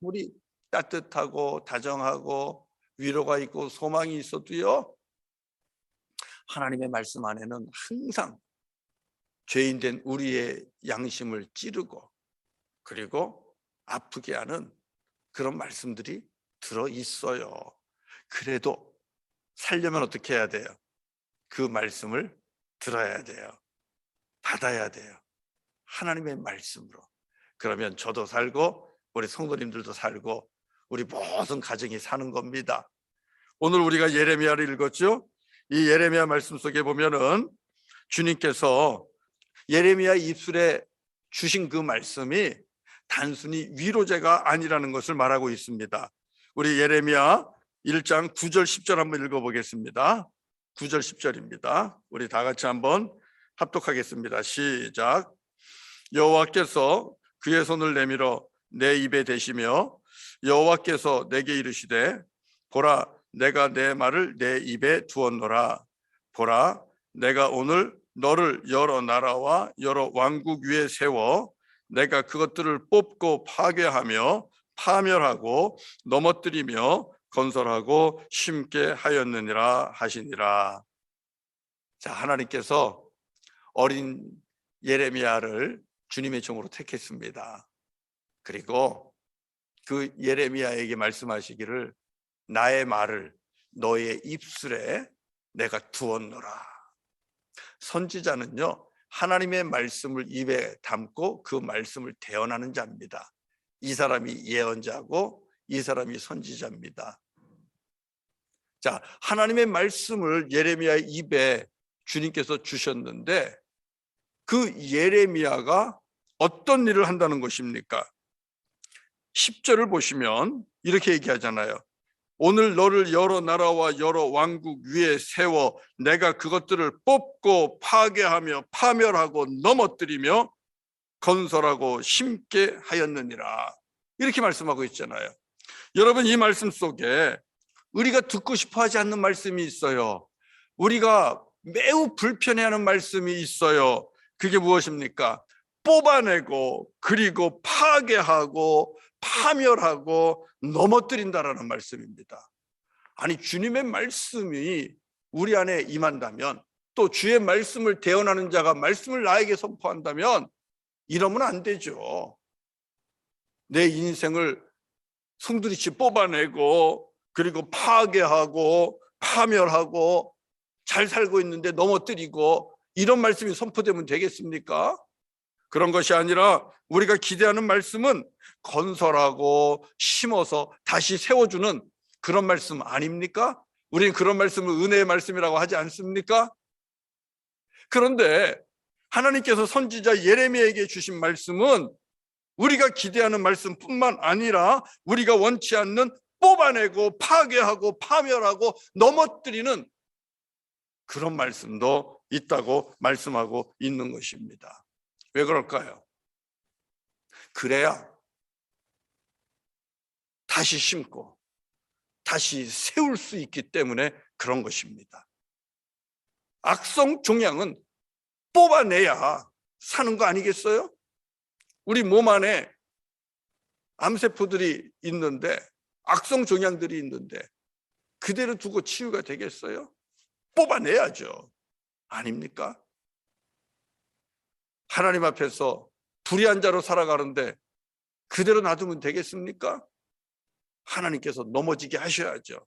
아무리 따뜻하고 다정하고 위로가 있고 소망이 있어도요, 하나님의 말씀 안에는 항상 죄인된 우리의 양심을 찌르고 그리고 아프게 하는 그런 말씀들이 들어 있어요. 그래도 살려면 어떻게 해야 돼요? 그 말씀을 들어야 돼요. 받아야 돼요. 하나님의 말씀으로. 그러면 저도 살고 우리 성도님들도 살고 우리 모든 가정이 사는 겁니다. 오늘 우리가 예레미야를 읽었죠? 이 예레미야 말씀 속에 보면은 주님께서 예레미야 입술에 주신 그 말씀이 단순히 위로제가 아니라는 것을 말하고 있습니다. 우리 예레미야 1장 9절 10절 한번 읽어보겠습니다. 9절 10절입니다. 우리 다 같이 한번 합독하겠습니다. 시작. 여호와께서 그의 손을 내밀어 내 입에 대시며 여호와께서 내게 이르시되 보라 내가 내 말을 내 입에 두었노라. 보라 내가 오늘 너를 여러 나라와 여러 왕국 위에 세워 내가 그것들을 뽑고 파괴하며 파멸하고 넘어뜨리며 건설하고 심게 하였느니라 하시니라. 자, 하나님께서 어린 예레미야를 주님의 종으로 택했습니다. 그리고 그 예레미야에게 말씀하시기를 나의 말을 너의 입술에 내가 두었노라. 선지자는요, 하나님의 말씀을 입에 담고 그 말씀을 대언하는 자입니다. 이 사람이 예언자고 이 사람이 선지자입니다. 자, 하나님의 말씀을 예레미야의 입에 주님께서 주셨는데 그 예레미야가 어떤 일을 한다는 것입니까? 10절을 보시면 이렇게 얘기하잖아요. 오늘 너를 여러 나라와 여러 왕국 위에 세워 내가 그것들을 뽑고 파괴하며 파멸하고 넘어뜨리며 건설하고 심게 하였느니라. 이렇게 말씀하고 있잖아요. 여러분, 이 말씀 속에 우리가 듣고 싶어 하지 않는 말씀이 있어요. 우리가 매우 불편해하는 말씀이 있어요. 그게 무엇입니까? 뽑아내고 그리고 파괴하고 파멸하고 넘어뜨린다라는 말씀입니다. 아니, 주님의 말씀이 우리 안에 임한다면, 또 주의 말씀을 대언하는 자가 말씀을 나에게 선포한다면 이러면 안 되죠. 내 인생을 송두리째 뽑아내고 그리고 파괴하고 파멸하고 잘 살고 있는데 넘어뜨리고 이런 말씀이 선포되면 되겠습니까? 그런 것이 아니라 우리가 기대하는 말씀은 건설하고 심어서 다시 세워주는 그런 말씀 아닙니까? 우리는 그런 말씀을 은혜의 말씀이라고 하지 않습니까? 그런데 하나님께서 선지자 예레미야에게 주신 말씀은 우리가 기대하는 말씀뿐만 아니라 우리가 원치 않는 뽑아내고 파괴하고 파멸하고 넘어뜨리는 그런 말씀도 있다고 말씀하고 있는 것입니다. 왜 그럴까요? 그래야 다시 심고 다시 세울 수 있기 때문에 그런 것입니다. 악성 종양은 뽑아내야 사는 거 아니겠어요? 우리 몸 안에 암세포들이 있는데, 악성 종양들이 있는데 그대로 두고 치유가 되겠어요? 뽑아내야죠. 아닙니까? 하나님 앞에서 불의한 자로 살아가는데 그대로 놔두면 되겠습니까? 하나님께서 넘어지게 하셔야죠.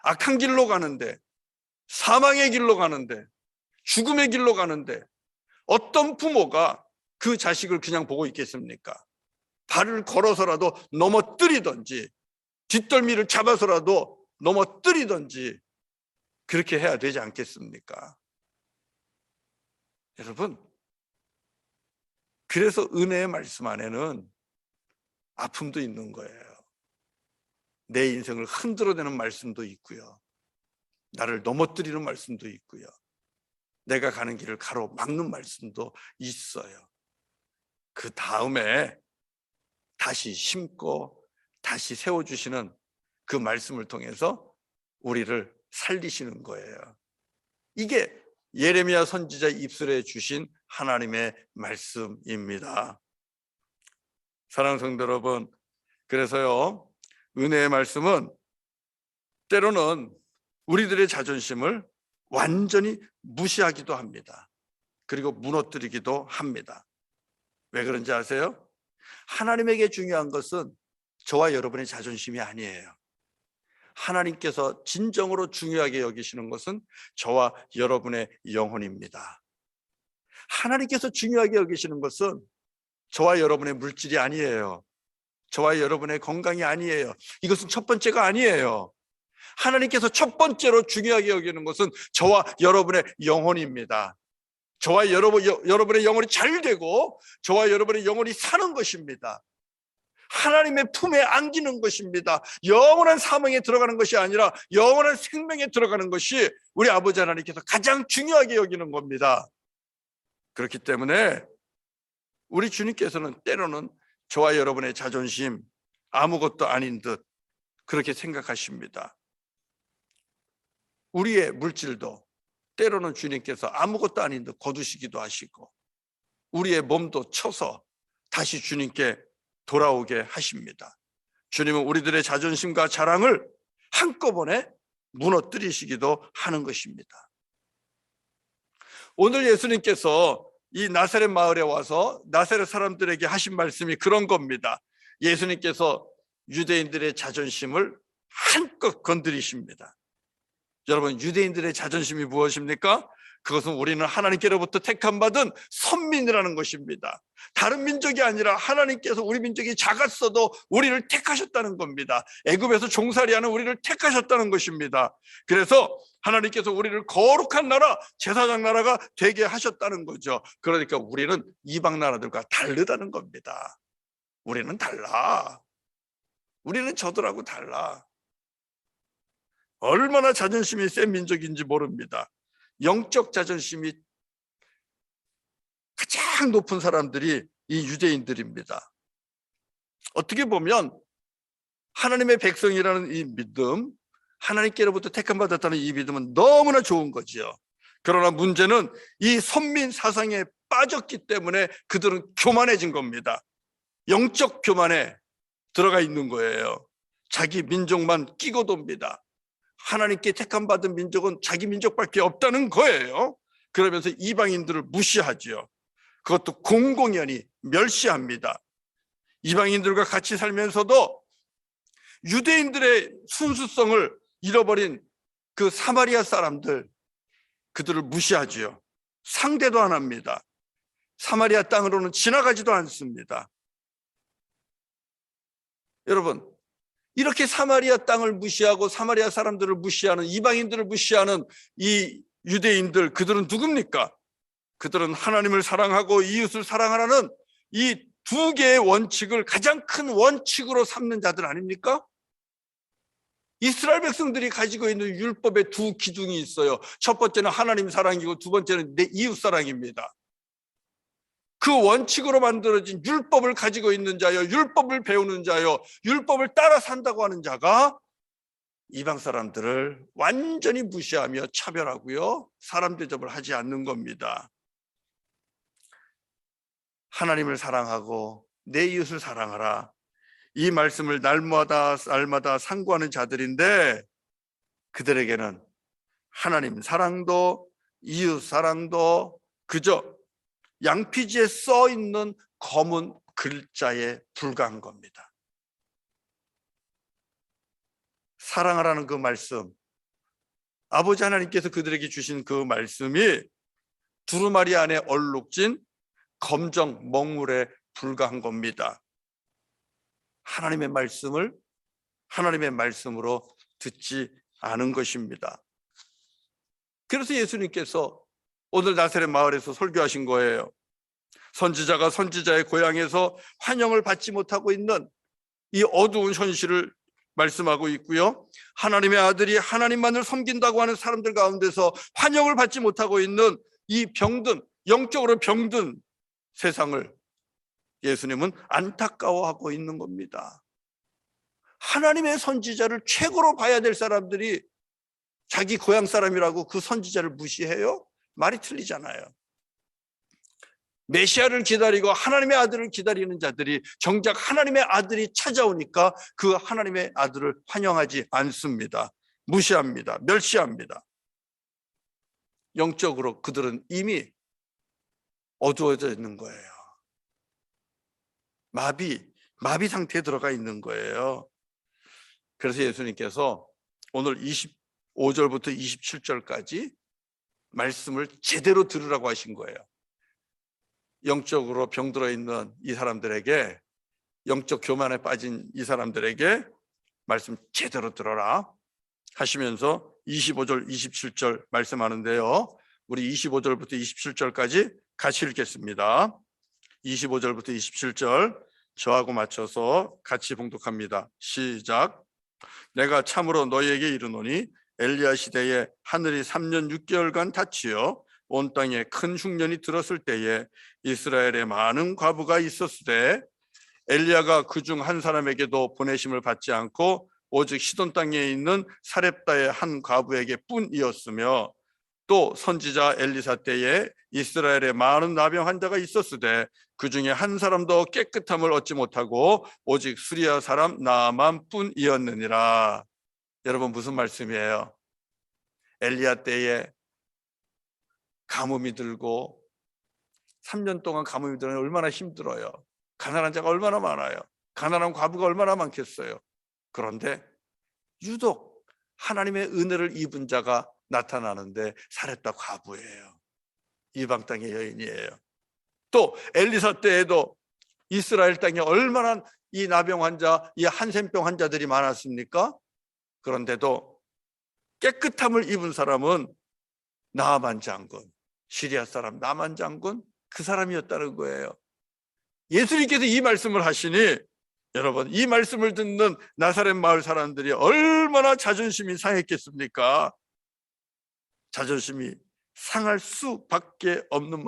악한 길로 가는데, 사망의 길로 가는데, 죽음의 길로 가는데 어떤 부모가 그 자식을 그냥 보고 있겠습니까? 발을 걸어서라도 넘어뜨리든지 뒷덜미를 잡아서라도 넘어뜨리든지 그렇게 해야 되지 않겠습니까? 여러분, 그래서 은혜의 말씀 안에는 아픔도 있는 거예요. 내 인생을 흔들어내는 말씀도 있고요, 나를 넘어뜨리는 말씀도 있고요, 내가 가는 길을 가로막는 말씀도 있어요. 그 다음에 다시 심고 다시 세워주시는 그 말씀을 통해서 우리를 살리시는 거예요. 이게 예레미야 선지자 입술에 주신 하나님의 말씀입니다. 사랑하는 성도 여러분, 그래서요, 은혜의 말씀은 때로는 우리들의 자존심을 완전히 무시하기도 합니다. 그리고 무너뜨리기도 합니다. 왜 그런지 아세요? 하나님에게 중요한 것은 저와 여러분의 자존심이 아니에요. 하나님께서 진정으로 중요하게 여기시는 것은 저와 여러분의 영혼입니다. 하나님께서 중요하게 여기시는 것은 저와 여러분의 물질이 아니에요. 저와 여러분의 건강이 아니에요. 이것은 첫 번째가 아니에요. 하나님께서 첫 번째로 중요하게 여기는 것은 저와 여러분의 영혼입니다. 저와 여러분의 영혼이 잘 되고 저와 여러분의 영혼이 사는 것입니다. 하나님의 품에 안기는 것입니다. 영원한 사명에 들어가는 것이 아니라 영원한 생명에 들어가는 것이 우리 아버지 하나님께서 가장 중요하게 여기는 겁니다. 그렇기 때문에 우리 주님께서는 때로는 저와 여러분의 자존심 아무것도 아닌 듯 그렇게 생각하십니다. 우리의 물질도 때로는 주님께서 아무것도 아닌 듯 거두시기도 하시고 우리의 몸도 쳐서 다시 주님께 돌아오게 하십니다. 주님은 우리들의 자존심과 자랑을 한꺼번에 무너뜨리시기도 하는 것입니다. 오늘 예수님께서 이 나사렛 마을에 와서 나사렛 사람들에게 하신 말씀이 그런 겁니다. 예수님께서 유대인들의 자존심을 한껏 건드리십니다. 여러분, 유대인들의 자존심이 무엇입니까? 그것은 우리는 하나님께로부터 택함받은 선민이라는 것입니다. 다른 민족이 아니라 하나님께서 우리 민족이 작았어도 우리를 택하셨다는 겁니다. 애굽에서 종살이하는 우리를 택하셨다는 것입니다. 그래서 하나님께서 우리를 거룩한 나라, 제사장 나라가 되게 하셨다는 거죠. 그러니까 우리는 이방 나라들과 다르다는 겁니다. 우리는 달라. 우리는 저들하고 달라. 얼마나 자존심이 센 민족인지 모릅니다. 영적 자존심이 가장 높은 사람들이 이 유대인들입니다. 어떻게 보면 하나님의 백성이라는 이 믿음, 하나님께로부터 택함받았다는 이 믿음은 너무나 좋은 거지요. 그러나 문제는 이 선민 사상에 빠졌기 때문에 그들은 교만해진 겁니다. 영적 교만에 들어가 있는 거예요. 자기 민족만 끼고 돕니다. 하나님께 택함받은 민족은 자기 민족밖에 없다는 거예요. 그러면서 이방인들을 무시하죠. 그것도 공공연히 멸시합니다. 이방인들과 같이 살면서도 유대인들의 순수성을 잃어버린 그 사마리아 사람들, 그들을 무시하지요. 상대도 안 합니다. 사마리아 땅으로는 지나가지도 않습니다. 여러분, 이렇게 사마리아 땅을 무시하고 사마리아 사람들을 무시하는, 이방인들을 무시하는 이 유대인들, 그들은 누굽니까? 그들은 하나님을 사랑하고 이웃을 사랑하라는 이 두 개의 원칙을 가장 큰 원칙으로 삼는 자들 아닙니까? 이스라엘 백성들이 가지고 있는 율법의 두 기둥이 있어요. 첫 번째는 하나님 사랑이고 두 번째는 내 이웃 사랑입니다. 그 원칙으로 만들어진 율법을 가지고 있는 자여, 율법을 배우는 자여, 율법을 따라 산다고 하는 자가 이방 사람들을 완전히 무시하며 차별하고요, 사람 대접을 하지 않는 겁니다. 하나님을 사랑하고 내 이웃을 사랑하라, 이 말씀을 날마다 상고하는 자들인데 그들에게는 하나님 사랑도 이웃 사랑도 그저 양피지에 써 있는 검은 글자에 불과한 겁니다. 사랑하라는 그 말씀, 아버지 하나님께서 그들에게 주신 그 말씀이 두루마리 안에 얼룩진 검정 먹물에 불과한 겁니다. 하나님의 말씀을 하나님의 말씀으로 듣지 않은 것입니다. 그래서 예수님께서 오늘 나사렛 마을에서 설교하신 거예요. 선지자가 선지자의 고향에서 환영을 받지 못하고 있는 이 어두운 현실을 말씀하고 있고요. 하나님의 아들이 하나님만을 섬긴다고 하는 사람들 가운데서 환영을 받지 못하고 있는 이 병든, 영적으로 병든 세상을 예수님은 안타까워하고 있는 겁니다. 하나님의 선지자를 최고로 봐야 될 사람들이 자기 고향 사람이라고 그 선지자를 무시해요? 말이 틀리잖아요. 메시아를 기다리고 하나님의 아들을 기다리는 자들이 정작 하나님의 아들이 찾아오니까 그 하나님의 아들을 환영하지 않습니다. 무시합니다. 멸시합니다. 영적으로 그들은 이미 어두워져 있는 거예요. 마비 상태에 들어가 있는 거예요. 그래서 예수님께서 오늘 25절부터 27절까지 말씀을 제대로 들으라고 하신 거예요. 영적으로 병들어 있는 이 사람들에게, 영적 교만에 빠진 이 사람들에게 말씀 제대로 들어라 하시면서 25절, 27절 말씀하는데요. 우리 25절부터 27절까지 같이 읽겠습니다. 25절부터 27절 저하고 맞춰서 같이 봉독합니다. 시작. 내가 참으로 너희에게 이르노니 엘리야 시대에 하늘이 3년 6개월간 닫히어 온 땅에 큰 흉년이 들었을 때에 이스라엘에 많은 과부가 있었으되 엘리야가 그중 한 사람에게도 보내심을 받지 않고 오직 시돈 땅에 있는 사렙다의 한 과부에게 뿐이었으며 또 선지자 엘리사 때에 이스라엘에 많은 나병 환자가 있었으되 그 중에 한 사람도 깨끗함을 얻지 못하고 오직 수리아 사람 나만 뿐이었느니라. 여러분 무슨 말씀이에요? 엘리야 때에 가뭄이 들고 3년 동안 가뭄이 들면 얼마나 힘들어요. 가난한 자가 얼마나 많아요. 가난한 과부가 얼마나 많겠어요. 그런데 유독 하나님의 은혜를 입은 자가 나타나는데 사렙다 과부예요. 이방 땅의 여인이에요. 또 엘리사 때에도 이스라엘 땅에 얼마나 이 나병 환자, 이 한센병 환자들이 많았습니까? 그런데도 깨끗함을 입은 사람은 나아만 장군, 시리아 사람 나아만 장군, 그 사람이었다는 거예요. 예수님께서 이 말씀을 하시니 여러분 이 말씀을 듣는 나사렛 마을 사람들이 얼마나 자존심이 상했겠습니까? 자존심이 상할 수밖에 없는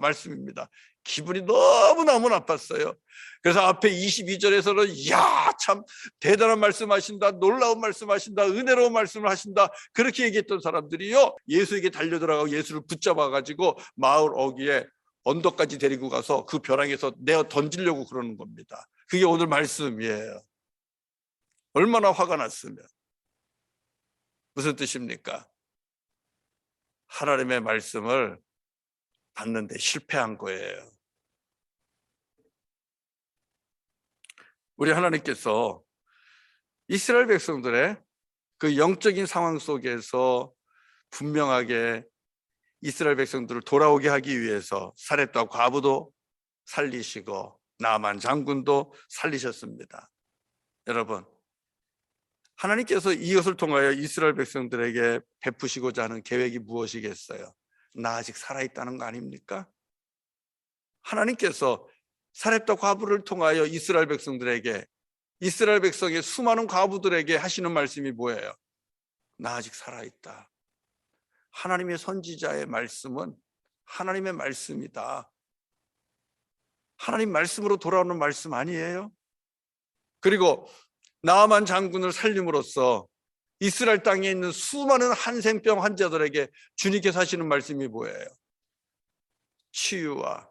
말씀입니다. 기분이 너무너무 나빴어요. 그래서 앞에 22절에서는 야, 참 대단한 말씀하신다, 놀라운 말씀하신다, 은혜로운 말씀을 하신다 그렇게 얘기했던 사람들이요 예수에게 달려들어가고 예수를 붙잡아가지고 마을 어귀에 언덕까지 데리고 가서 그 벼랑에서 내어 던지려고 그러는 겁니다. 그게 오늘 말씀이에요. 얼마나 화가 났으면. 무슨 뜻입니까? 하나님의 말씀을 받는데 실패한 거예요. 우리 하나님께서 이스라엘 백성들의 그 영적인 상황 속에서 분명하게 이스라엘 백성들을 돌아오게 하기 위해서 사렙다 과부도 살리시고 나만 장군도 살리셨습니다. 여러분, 하나님께서 이것을 통하여 이스라엘 백성들에게 베푸시고자 하는 계획이 무엇이겠어요? 나 아직 살아있다는 거 아닙니까? 하나님께서 사렙다 과부를 통하여 이스라엘 백성들에게, 이스라엘 백성의 수많은 과부들에게 하시는 말씀이 뭐예요? 나 아직 살아있다. 하나님의 선지자의 말씀은 하나님의 말씀이다. 하나님 말씀으로 돌아오는 말씀 아니에요? 그리고 나아만 장군을 살림으로써 이스라엘 땅에 있는 수많은 한센병 환자들에게 주님께서 하시는 말씀이 뭐예요? 치유와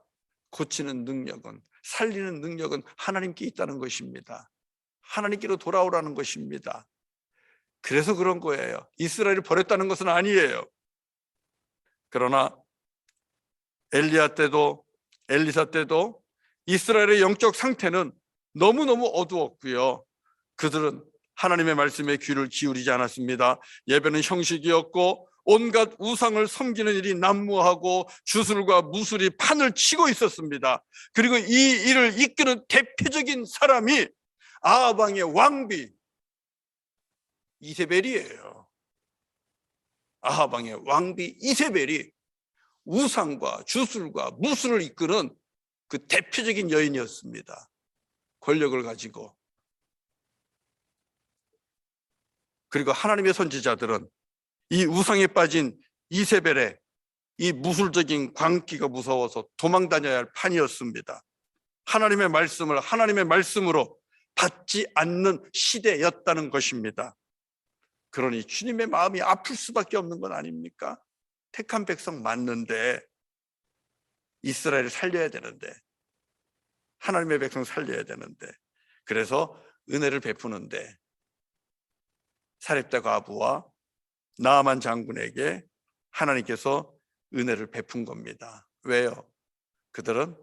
고치는 능력은, 살리는 능력은 하나님께 있다는 것입니다. 하나님께로 돌아오라는 것입니다. 그래서 그런 거예요. 이스라엘을 버렸다는 것은 아니에요. 그러나 엘리야 때도 엘리사 때도 이스라엘의 영적 상태는 너무너무 어두웠고요. 그들은 하나님의 말씀에 귀를 기울이지 않았습니다. 예배는 형식이었고 온갖 우상을 섬기는 일이 난무하고 주술과 무술이 판을 치고 있었습니다. 그리고 이 일을 이끄는 대표적인 사람이 아합 왕의 왕비 이세벨이에요. 아합 왕의 왕비 이세벨이 우상과 주술과 무술을 이끄는 그 대표적인 여인이었습니다. 권력을 가지고. 그리고 하나님의 선지자들은 이 우상에 빠진 이세벨의 이 무술적인 광기가 무서워서 도망 다녀야 할 판이었습니다. 하나님의 말씀을 하나님의 말씀으로 받지 않는 시대였다는 것입니다. 그러니 주님의 마음이 아플 수밖에 없는 건 아닙니까? 택한 백성 맞는데, 이스라엘을 살려야 되는데, 하나님의 백성 살려야 되는데, 그래서 은혜를 베푸는데 사렙다 과부와 나아만 장군에게 하나님께서 은혜를 베푼 겁니다. 왜요? 그들은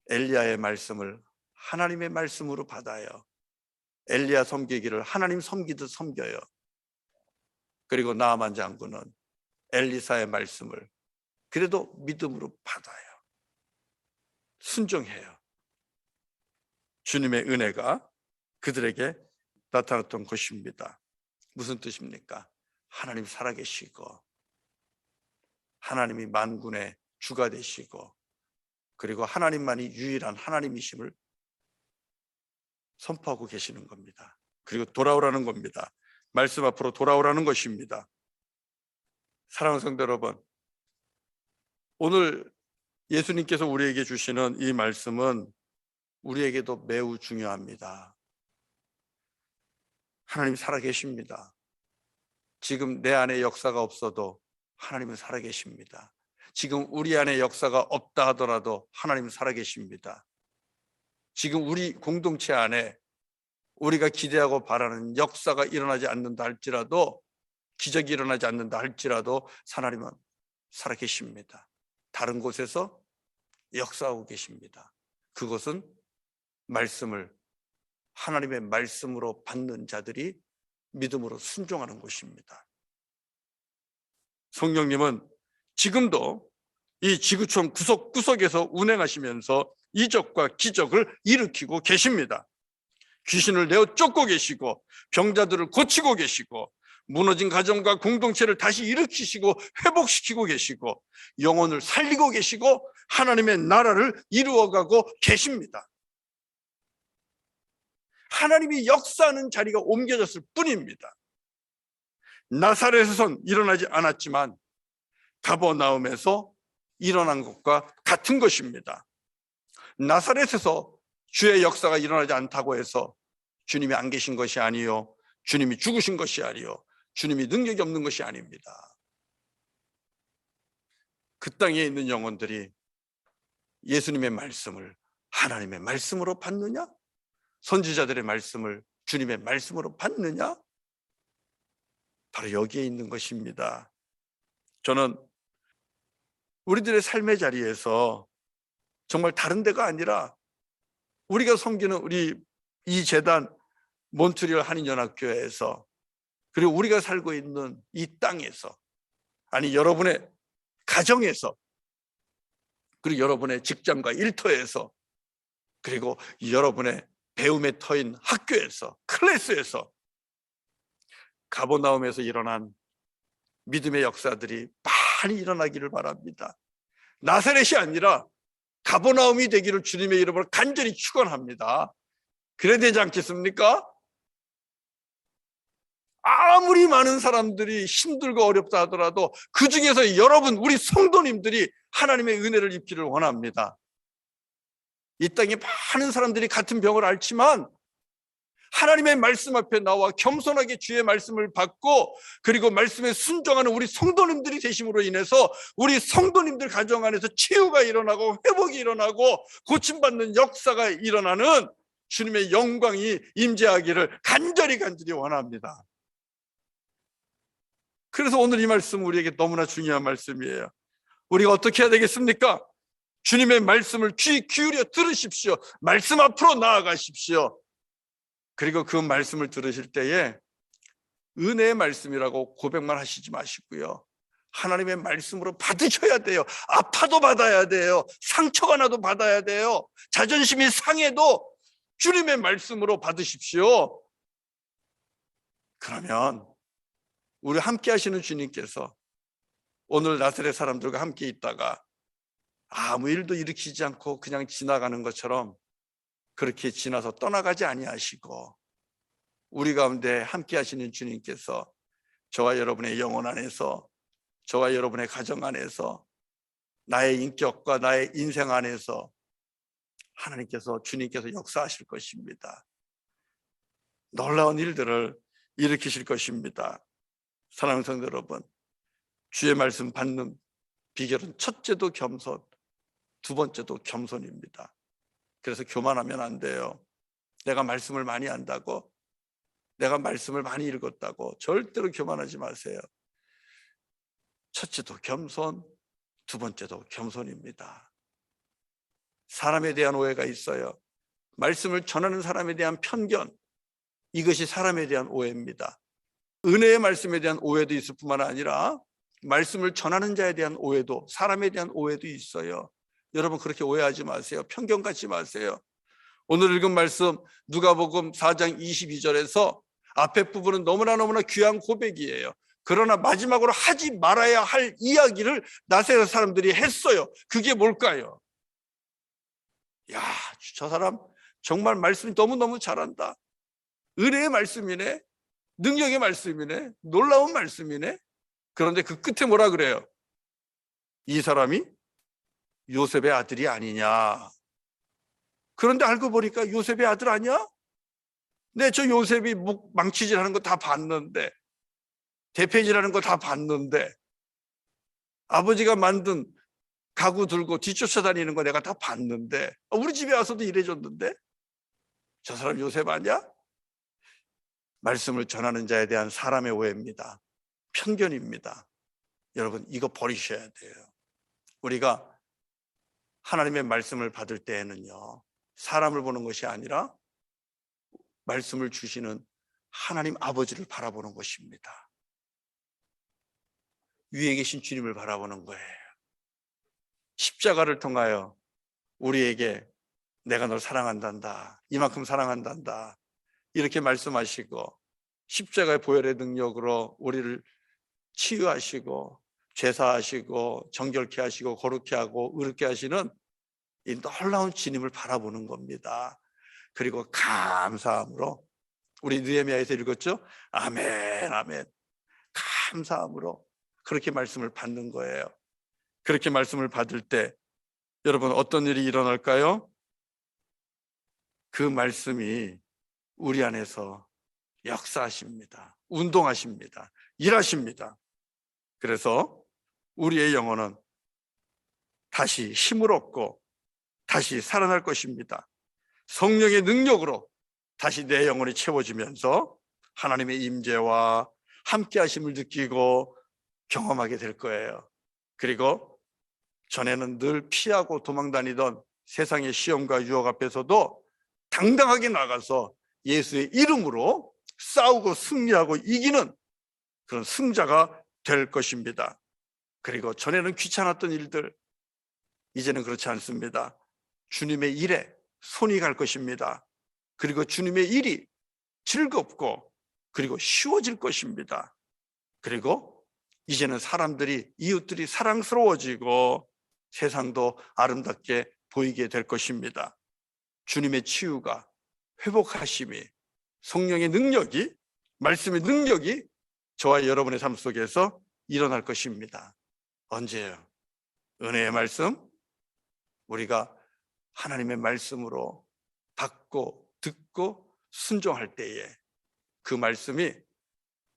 엘리야의 말씀을 하나님의 말씀으로 받아요. 엘리야 섬기기를 하나님 섬기듯 섬겨요. 그리고 나아만 장군은 엘리사의 말씀을 그래도 믿음으로 받아요. 순종해요. 주님의 은혜가 그들에게 나타났던 것입니다. 무슨 뜻입니까? 하나님 살아계시고, 하나님이 만군의 주가 되시고, 그리고 하나님만이 유일한 하나님이심을 선포하고 계시는 겁니다. 그리고 돌아오라는 겁니다. 말씀 앞으로 돌아오라는 것입니다. 사랑하는 성도 여러분, 오늘 예수님께서 우리에게 주시는 이 말씀은 우리에게도 매우 중요합니다. 하나님 살아계십니다. 지금 내 안에 역사가 없어도 하나님은 살아계십니다. 지금 우리 안에 역사가 없다 하더라도 하나님은 살아계십니다. 지금 우리 공동체 안에 우리가 기대하고 바라는 역사가 일어나지 않는다 할지라도, 기적이 일어나지 않는다 할지라도 하나님은 살아계십니다. 다른 곳에서 역사하고 계십니다. 그것은 말씀을 하나님의 말씀으로 받는 자들이 믿음으로 순종하는 곳입니다. 성령님은 지금도 이 지구촌 구석구석에서 운행하시면서 이적과 기적을 일으키고 계십니다. 귀신을 내어 쫓고 계시고, 병자들을 고치고 계시고, 무너진 가정과 공동체를 다시 일으키시고 회복시키고 계시고, 영혼을 살리고 계시고, 하나님의 나라를 이루어가고 계십니다. 하나님이 역사하는 자리가 옮겨졌을 뿐입니다. 나사렛에선 일어나지 않았지만 가버나움에서 일어난 것과 같은 것입니다. 나사렛에서 주의 역사가 일어나지 않다고 해서 주님이 안 계신 것이 아니요, 주님이 죽으신 것이 아니요, 주님이 능력이 없는 것이 아닙니다. 그 땅에 있는 영혼들이 예수님의 말씀을 하나님의 말씀으로 받느냐? 선지자들의 말씀을 주님의 말씀으로 받느냐? 바로 여기에 있는 것입니다. 저는 우리들의 삶의 자리에서 정말 다른 데가 아니라 우리가 섬기는 우리 이 재단 몬트리올 한인연합교회에서, 그리고 우리가 살고 있는 이 땅에서, 아니 여러분의 가정에서, 그리고 여러분의 직장과 일터에서, 그리고 여러분의 배움의 터인 학교에서, 클래스에서, 가버나움에서 일어난 믿음의 역사들이 많이 일어나기를 바랍니다. 나사렛이 아니라 가버나움이 되기를 주님의 이름으로 간절히 축원합니다. 그래야 되지 않겠습니까? 아무리 많은 사람들이 힘들고 어렵다 하더라도 그 중에서 여러분, 우리 성도님들이 하나님의 은혜를 입기를 원합니다. 이 땅에 많은 사람들이 같은 병을 앓지만 하나님의 말씀 앞에 나와 겸손하게 주의 말씀을 받고, 그리고 말씀에 순종하는 우리 성도님들이 되심으로 인해서 우리 성도님들 가정 안에서 치유가 일어나고 회복이 일어나고 고침받는 역사가 일어나는 주님의 영광이 임재하기를 간절히 원합니다. 그래서 오늘 이 말씀 우리에게 너무나 중요한 말씀이에요. 우리가 어떻게 해야 되겠습니까? 주님의 말씀을 귀 기울여 들으십시오. 말씀 앞으로 나아가십시오. 그리고 그 말씀을 들으실 때에 은혜의 말씀이라고 고백만 하시지 마시고요, 하나님의 말씀으로 받으셔야 돼요. 아파도 받아야 돼요. 상처가 나도 받아야 돼요. 자존심이 상해도 주님의 말씀으로 받으십시오. 그러면 우리 함께 하시는 주님께서 오늘 나사렛 사람들과 함께 있다가 아무 일도 일으키지 않고 그냥 지나가는 것처럼 그렇게 지나서 떠나가지 아니하시고, 우리 가운데 함께 하시는 주님께서 저와 여러분의 영혼 안에서, 저와 여러분의 가정 안에서, 나의 인격과 나의 인생 안에서 하나님께서, 주님께서 역사하실 것입니다. 놀라운 일들을 일으키실 것입니다. 사랑하는 성도 여러분, 주의 말씀 받는 비결은 첫째도 겸손, 두 번째도 겸손입니다. 그래서 교만하면 안 돼요. 내가 말씀을 많이 안다고, 내가 말씀을 많이 읽었다고 절대로 교만하지 마세요. 첫째도 겸손, 두 번째도 겸손입니다. 사람에 대한 오해가 있어요. 말씀을 전하는 사람에 대한 편견, 이것이 사람에 대한 오해입니다. 은혜의 말씀에 대한 오해도 있을 뿐만 아니라 말씀을 전하는 자에 대한 오해도, 사람에 대한 오해도 있어요. 여러분 그렇게 오해하지 마세요. 편견 갖지 마세요. 오늘 읽은 말씀 누가복음 4장 22절에서 앞에 부분은 너무나 귀한 고백이에요. 그러나 마지막으로 하지 말아야 할 이야기를 나세렛 사람들이 했어요. 그게 뭘까요? 야, 저 사람 정말 말씀이 너무너무 잘한다. 은혜의 말씀이네, 능력의 말씀이네, 놀라운 말씀이네. 그런데 그 끝에 뭐라 그래요? 이 사람이 요셉의 아들이 아니냐. 그런데 알고 보니까 요셉의 아들 아니야? 네, 저 요셉이 망치질하는 거 다 봤는데, 대패질하는 거 다 봤는데, 아버지가 만든 가구 들고 뒤쫓아다니는 거 내가 다 봤는데, 우리 집에 와서도 일해줬는데, 저 사람 요셉 아니야? 말씀을 전하는 자에 대한 사람의 오해입니다. 편견입니다. 여러분 이거 버리셔야 돼요. 우리가 하나님의 말씀을 받을 때에는요, 사람을 보는 것이 아니라 말씀을 주시는 하나님 아버지를 바라보는 것입니다. 위에 계신 주님을 바라보는 거예요. 십자가를 통하여 우리에게 내가 널 사랑한단다, 이만큼 사랑한단다 이렇게 말씀하시고, 십자가의 보혈의 능력으로 우리를 치유하시고 죄사하시고 정결케 하시고 거룩케 하고 의롭게 하시는 이 놀라운 주님을 바라보는 겁니다. 그리고 감사함으로, 우리 느헤미야에서 읽었죠? 아멘 아멘. 감사함으로 그렇게 말씀을 받는 거예요. 그렇게 말씀을 받을 때 여러분 어떤 일이 일어날까요? 그 말씀이 우리 안에서 역사하십니다. 운동하십니다. 일하십니다. 그래서 우리의 영혼은 다시 힘을 얻고 다시 살아날 것입니다. 성령의 능력으로 다시 내 영혼이 채워지면서 하나님의 임재와 함께 하심을 느끼고 경험하게 될 거예요. 그리고 전에는 늘 피하고 도망다니던 세상의 시험과 유혹 앞에서도 당당하게 나가서 예수의 이름으로 싸우고 승리하고 이기는 그런 승자가 될 것입니다. 그리고 전에는 귀찮았던 일들, 이제는 그렇지 않습니다. 주님의 일에 손이 갈 것입니다. 그리고 주님의 일이 즐겁고 그리고 쉬워질 것입니다. 그리고 이제는 사람들이, 이웃들이 사랑스러워지고 세상도 아름답게 보이게 될 것입니다. 주님의 치유가, 회복하심이, 성령의 능력이, 말씀의 능력이 저와 여러분의 삶 속에서 일어날 것입니다. 언제요? 은혜의 말씀, 우리가 하나님의 말씀으로 받고 듣고 순종할 때에 그 말씀이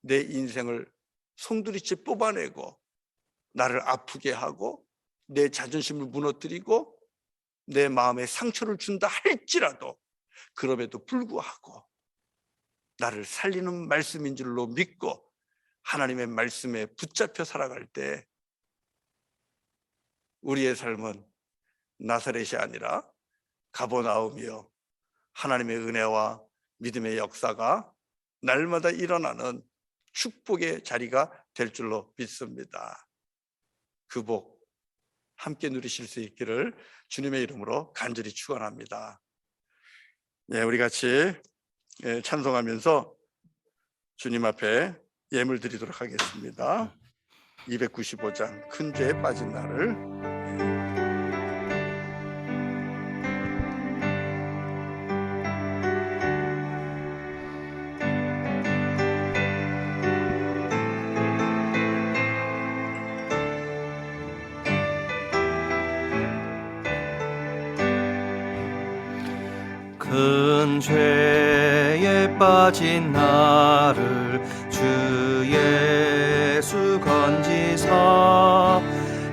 내 인생을 송두리째 뽑아내고 나를 아프게 하고 내 자존심을 무너뜨리고 내 마음에 상처를 준다 할지라도 그럼에도 불구하고 나를 살리는 말씀인 줄로 믿고 하나님의 말씀에 붙잡혀 살아갈 때 우리의 삶은 나사렛이 아니라 가버나움이요, 하나님의 은혜와 믿음의 역사가 날마다 일어나는 축복의 자리가 될 줄로 믿습니다. 그 복 함께 누리실 수 있기를 주님의 이름으로 간절히 축원합니다. 네, 우리 같이 찬송하면서 주님 앞에 예물 드리도록 하겠습니다. 295장 큰 죄에 빠진 나를. 큰 죄에 빠진 나를 주 예수 건지사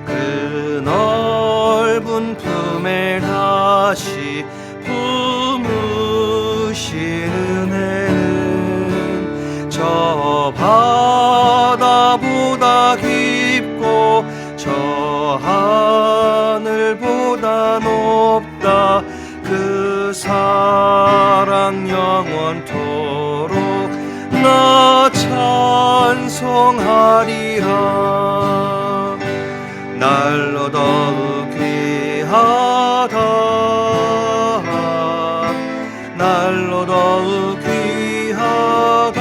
그 넓은 품에 다시 품으신 은혜는 저 바다보다 깊고 저 하늘보다 높다 그 사랑 영원토록 나 찬송하리라. 날로 더욱 귀하다 날로 더욱 귀하다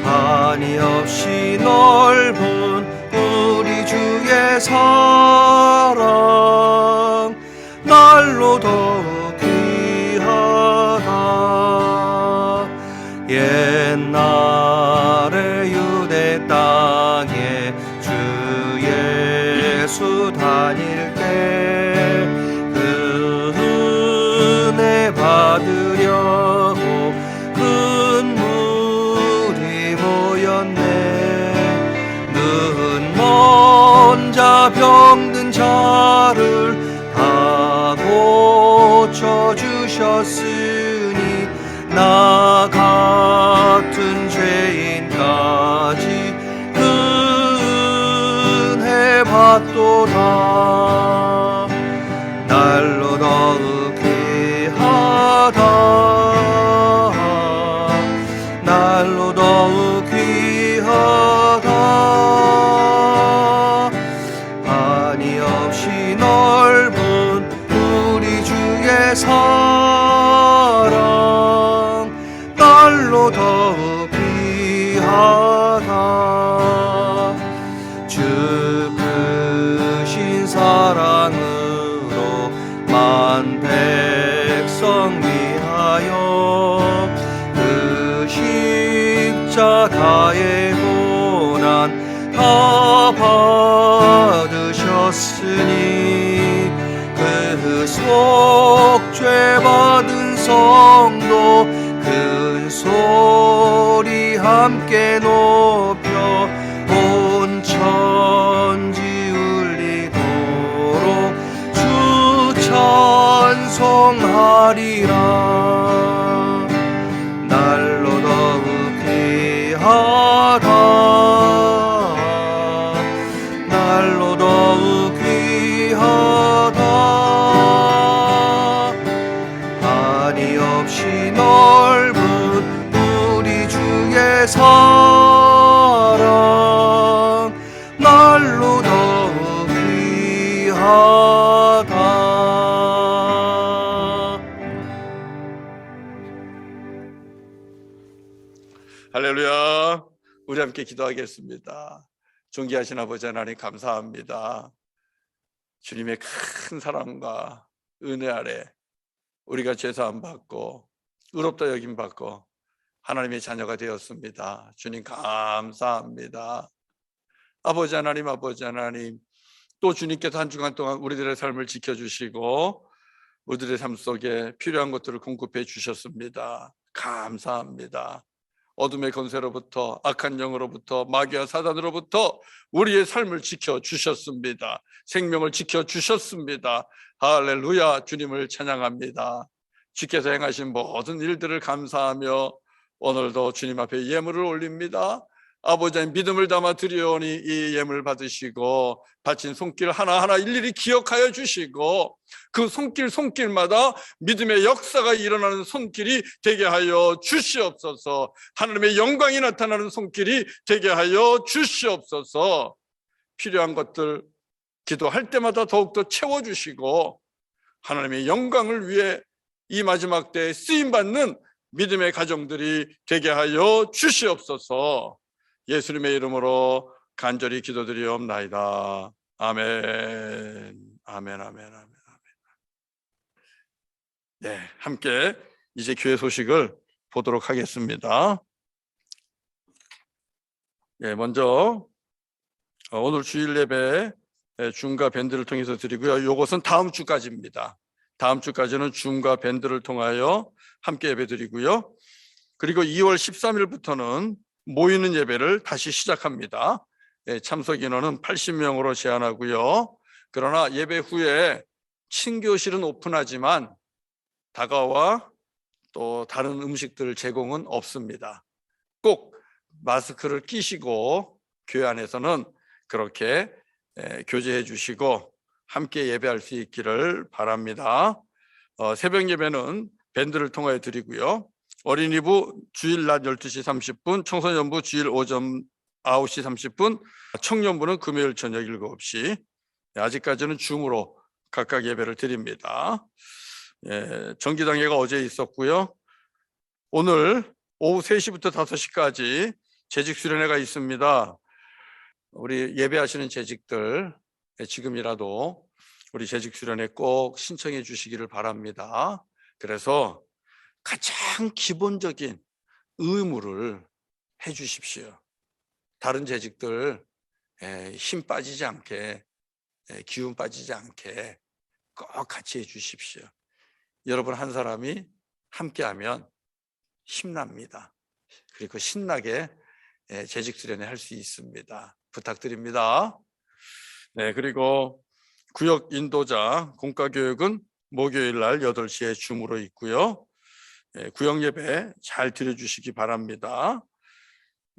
한이 없이 넓은 우리 주의 사랑 날로 더욱 귀하다. 옛날에 유대 땅에 주 예수 다닐 때 그 은혜 받으려고 큰 물이 모였네. 는 먼 자 병든 자를 다 고쳐주셨으니 나 같은 죄인까지 그 은혜 받도다. 날로 더욱 귀하다 날로 더욱 귀하다 한이 없이 넓은 우리 주의 사랑 날로 더욱 귀하다. 주 크신 사랑으로 만 백성 위하여 그 십자가의 고난 다 받으셨으니 그 속죄 받은 성도 큰 소리 함께 높여 온 천지 울리도록 주 찬송하리라. 날로 더욱 귀하다 날로 더욱 귀하다 한이 없이 넓은 우리 주의 사랑 날로 더욱 귀하다. 할렐루야. 우리 함께 기도하겠습니다. 존귀하신 아버지 하나님 감사합니다. 주님의 큰 사랑과 은혜 아래 우리가 죄사함 받고 의롭다 여김 받고 하나님의 자녀가 되었습니다. 주님 감사합니다. 아버지 하나님 또 주님께서 한 주간 동안 우리들의 삶을 지켜주시고 우리들의 삶 속에 필요한 것들을 공급해 주셨습니다. 감사합니다. 어둠의 권세로부터 악한 영으로부터 마귀와 사단으로부터 우리의 삶을 지켜주셨습니다. 생명을 지켜주셨습니다. 할렐루야. 주님을 찬양합니다. 주께서 행하신 모든 일들을 감사하며 오늘도 주님 앞에 예물을 올립니다. 아버지 믿음을 담아 드리오니 이 예물 받으시고 바친 손길 하나하나 일일이 기억하여 주시고 그 손길마다 믿음의 역사가 일어나는 손길이 되게 하여 주시옵소서. 하나님의 영광이 나타나는 손길이 되게 하여 주시옵소서. 필요한 것들 기도할 때마다 더욱더 채워주시고 하나님의 영광을 위해 이 마지막 때에 쓰임받는 믿음의 가정들이 되게 하여 주시옵소서. 예수님의 이름으로 간절히 기도드리옵나이다. 아멘. 아멘. 아멘. 아멘. 네, 함께 이제 교회 소식을 보도록 하겠습니다. 네, 먼저 오늘 주일 예배 중가 밴드를 통해서 드리고요. 이것은 다음 주까지입니다. 다음 주까지는 줌과 밴드를 통하여 함께 예배드리고요. 그리고 2월 13일부터는 모이는 예배를 다시 시작합니다. 참석 인원은 80명으로 제한하고요. 그러나 예배 후에 친교실은 오픈하지만 다가와 또 다른 음식들 제공은 없습니다. 꼭 마스크를 끼시고 교회 안에서는 그렇게 교제해 주시고 함께 예배할 수 있기를 바랍니다. 새벽 예배는 밴드를 통하여 드리고요. 어린이부 주일 낮 12시 30분, 청소년부 주일 오전 9시 30분, 청년부는 금요일 저녁 7시. 아직까지는 줌으로 각각 예배를 드립니다. 정기당회가 어제 있었고요. 오늘 오후 3시부터 5시까지 재직 수련회가 있습니다. 우리 예배하시는 재직들 지금이라도 우리 재직 수련회 꼭 신청해 주시기를 바랍니다. 그래서 가장 기본적인 의무를 해 주십시오. 다른 재직들 힘 빠지지 않게, 기운 빠지지 않게 꼭 같이 해 주십시오. 여러분 한 사람이 함께하면 힘납니다. 그리고 신나게 재직 수련회 할 수 있습니다. 부탁드립니다. 네, 그리고 구역 인도자 공과교육은 목요일 날 8시에 줌으로 있고요. 구역 예배 잘 드려주시기 바랍니다.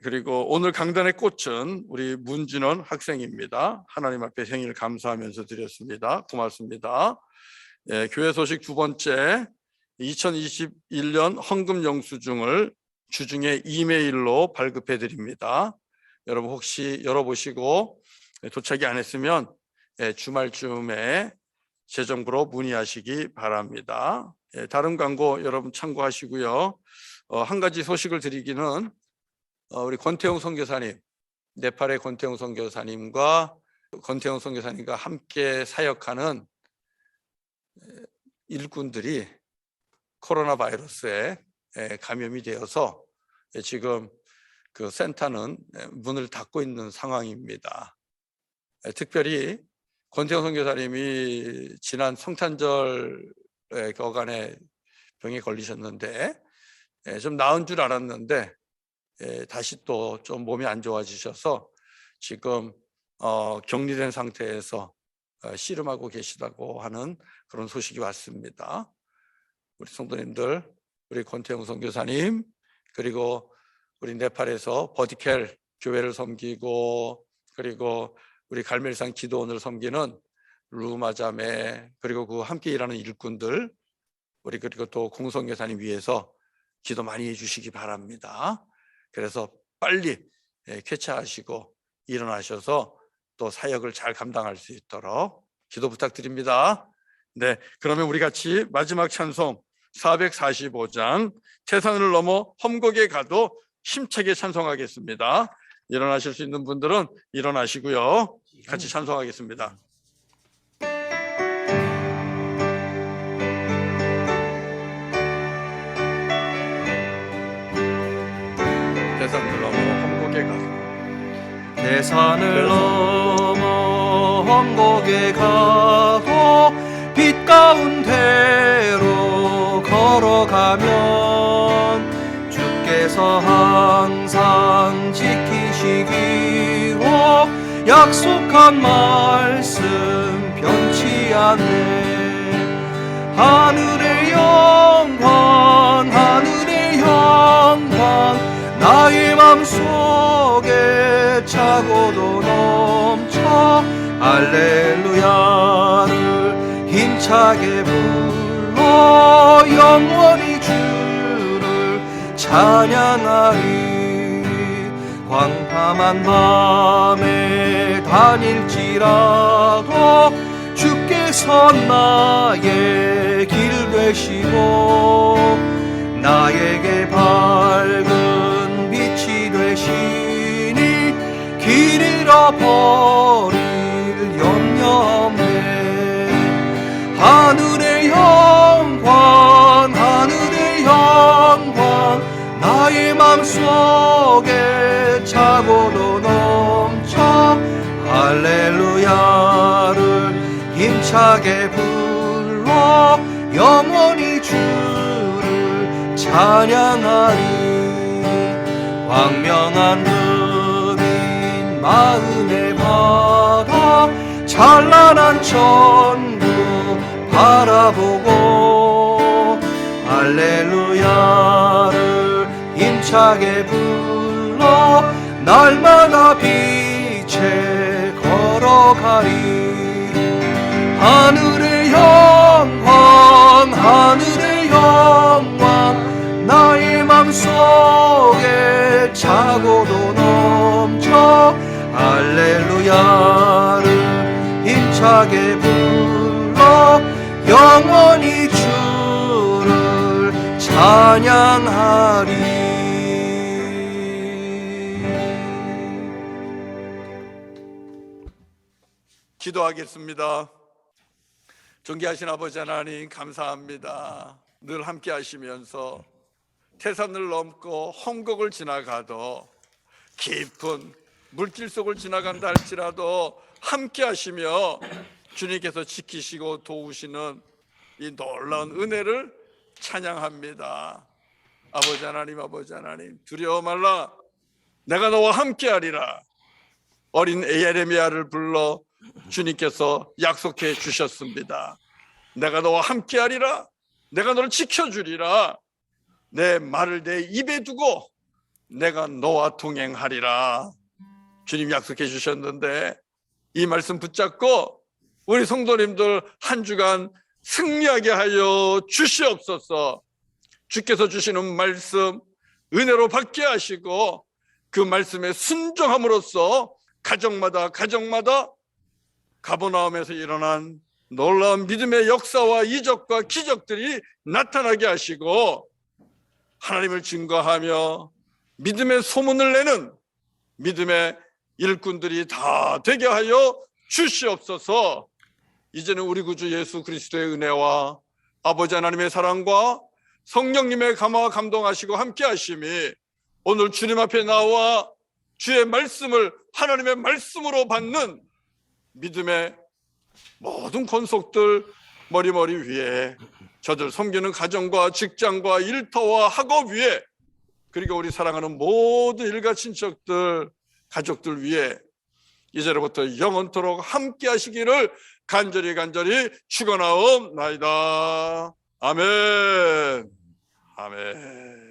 그리고 오늘 강단의 꽃은 우리 문진원 학생입니다. 하나님 앞에 생일 감사하면서 드렸습니다. 고맙습니다. 교회 소식 두 번째, 2021년 헌금 영수증을 주중에 이메일로 발급해 드립니다. 여러분 혹시 열어보시고 도착이 안 했으면 주말쯤에 재정부로 문의하시기 바랍니다. 다른 광고 여러분 참고하시고요. 한 가지 소식을 드리기는 우리 권태웅 선교사님, 네팔의 권태웅 선교사님과 함께 사역하는 일꾼들이 코로나 바이러스에 감염이 되어서 지금 그 센터는 문을 닫고 있는 상황입니다. 특별히 권태웅 선교사님이 지난 성탄절에 거간에 병에 걸리셨는데 좀 나은 줄 알았는데 다시 또 좀 몸이 안 좋아지셔서 지금 격리된 상태에서 씨름하고 계시다고 하는 그런 소식이 왔습니다. 우리 성도님들, 우리 권태웅 선교사님, 그리고 우리 네팔에서 버디켈 교회를 섬기고, 그리고 우리 갈멜산 기도원을 섬기는 루마자매, 그리고 그 함께 일하는 일꾼들, 우리 그리고 또 공성교사님 위해서 기도 많이 해주시기 바랍니다. 그래서 빨리 쾌차하시고 일어나셔서 또 사역을 잘 감당할 수 있도록 기도 부탁드립니다. 네, 그러면 우리 같이 마지막 찬송 445장 태산을 넘어 험곡에 가도 힘차게 찬송하겠습니다. 일어나실 수 있는 분들은 일어나시고요. 같이 찬송하겠습니다. 태산을 넘어 험곡에 가도 내 산을 넘어 험곡에 가도 빛 가운데로 걸어가면 주께서 항상 지키시기로 약속한 말씀 변치 않네. 하늘의 영광 하늘의 영광 나의 맘속에 차고도 넘쳐 할렐루야를 힘차게 불러 영원히 주를 찬양하리. 광담한 밤에 다닐지라도 주께서 나의 길 되시고 나에게 밝은 빛이 되시니 길 잃어버릴 염려 없네. 하늘의 영광 하늘의 영광 나의 맘속에 차고도 넘쳐 할렐루야를 힘차게 불러 영원히 주를 찬양하리. 광명한 은인 마음의 바다 찬란한 천국 바라보고 할렐루야를 힘차게 불러 날마다 빛에 걸어가리. 하늘의 영광 하늘의 영광 나의 맘속에 차고도 넘쳐 할렐루야를 힘차게 불러 영원히 주를 찬양하리. 기도하겠습니다. 존귀하신 아버지 하나님, 감사합니다. 늘 함께 하시면서 태산을 넘고 홍곡을 지나가도 깊은 물길 속을 지나간다 할지라도 함께 하시며 주님께서 지키시고 도우시는 이 놀라운 은혜를 찬양합니다. 아버지 하나님 두려워 말라, 내가 너와 함께 하리라. 어린 예레미야를 불러 주님께서 약속해 주셨습니다. 내가 너와 함께 하리라, 내가 너를 지켜주리라, 내 말을 내 입에 두고 내가 너와 동행하리라. 주님 약속해 주셨는데 이 말씀 붙잡고 우리 성도님들 한 주간 승리하게 하여 주시옵소서. 주께서 주시는 말씀 은혜로 받게 하시고 그 말씀에 순종함으로써 가정마다 가버나움에서 일어난 놀라운 믿음의 역사와 이적과 기적들이 나타나게 하시고 하나님을 증거하며 믿음의 소문을 내는 믿음의 일꾼들이 다 되게 하여 주시옵소서. 이제는 우리 구주 예수 그리스도의 은혜와 아버지 하나님의 사랑과 성령님의 감화와 감동하시고 함께 하심이 오늘 주님 앞에 나와 주의 말씀을 하나님의 말씀으로 받는 믿음의 모든 권속들 머리 위에, 저들 섬기는 가정과 직장과 일터와 학업 위에, 그리고 우리 사랑하는 모든 일가 친척들 가족들 위에 이제로부터 영원토록 함께 하시기를 간절히 축원하옵나이다. 아멘. 아멘.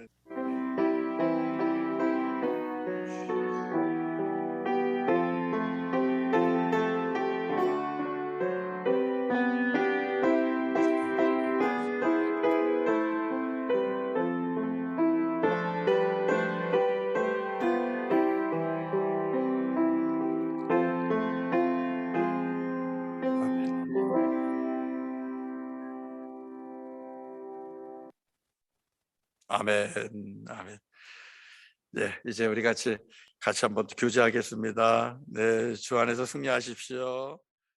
아멘. 아멘. 네, 이제 우리 같이 한번 교제하겠습니다. 네, 주 안에서 승리하십시오.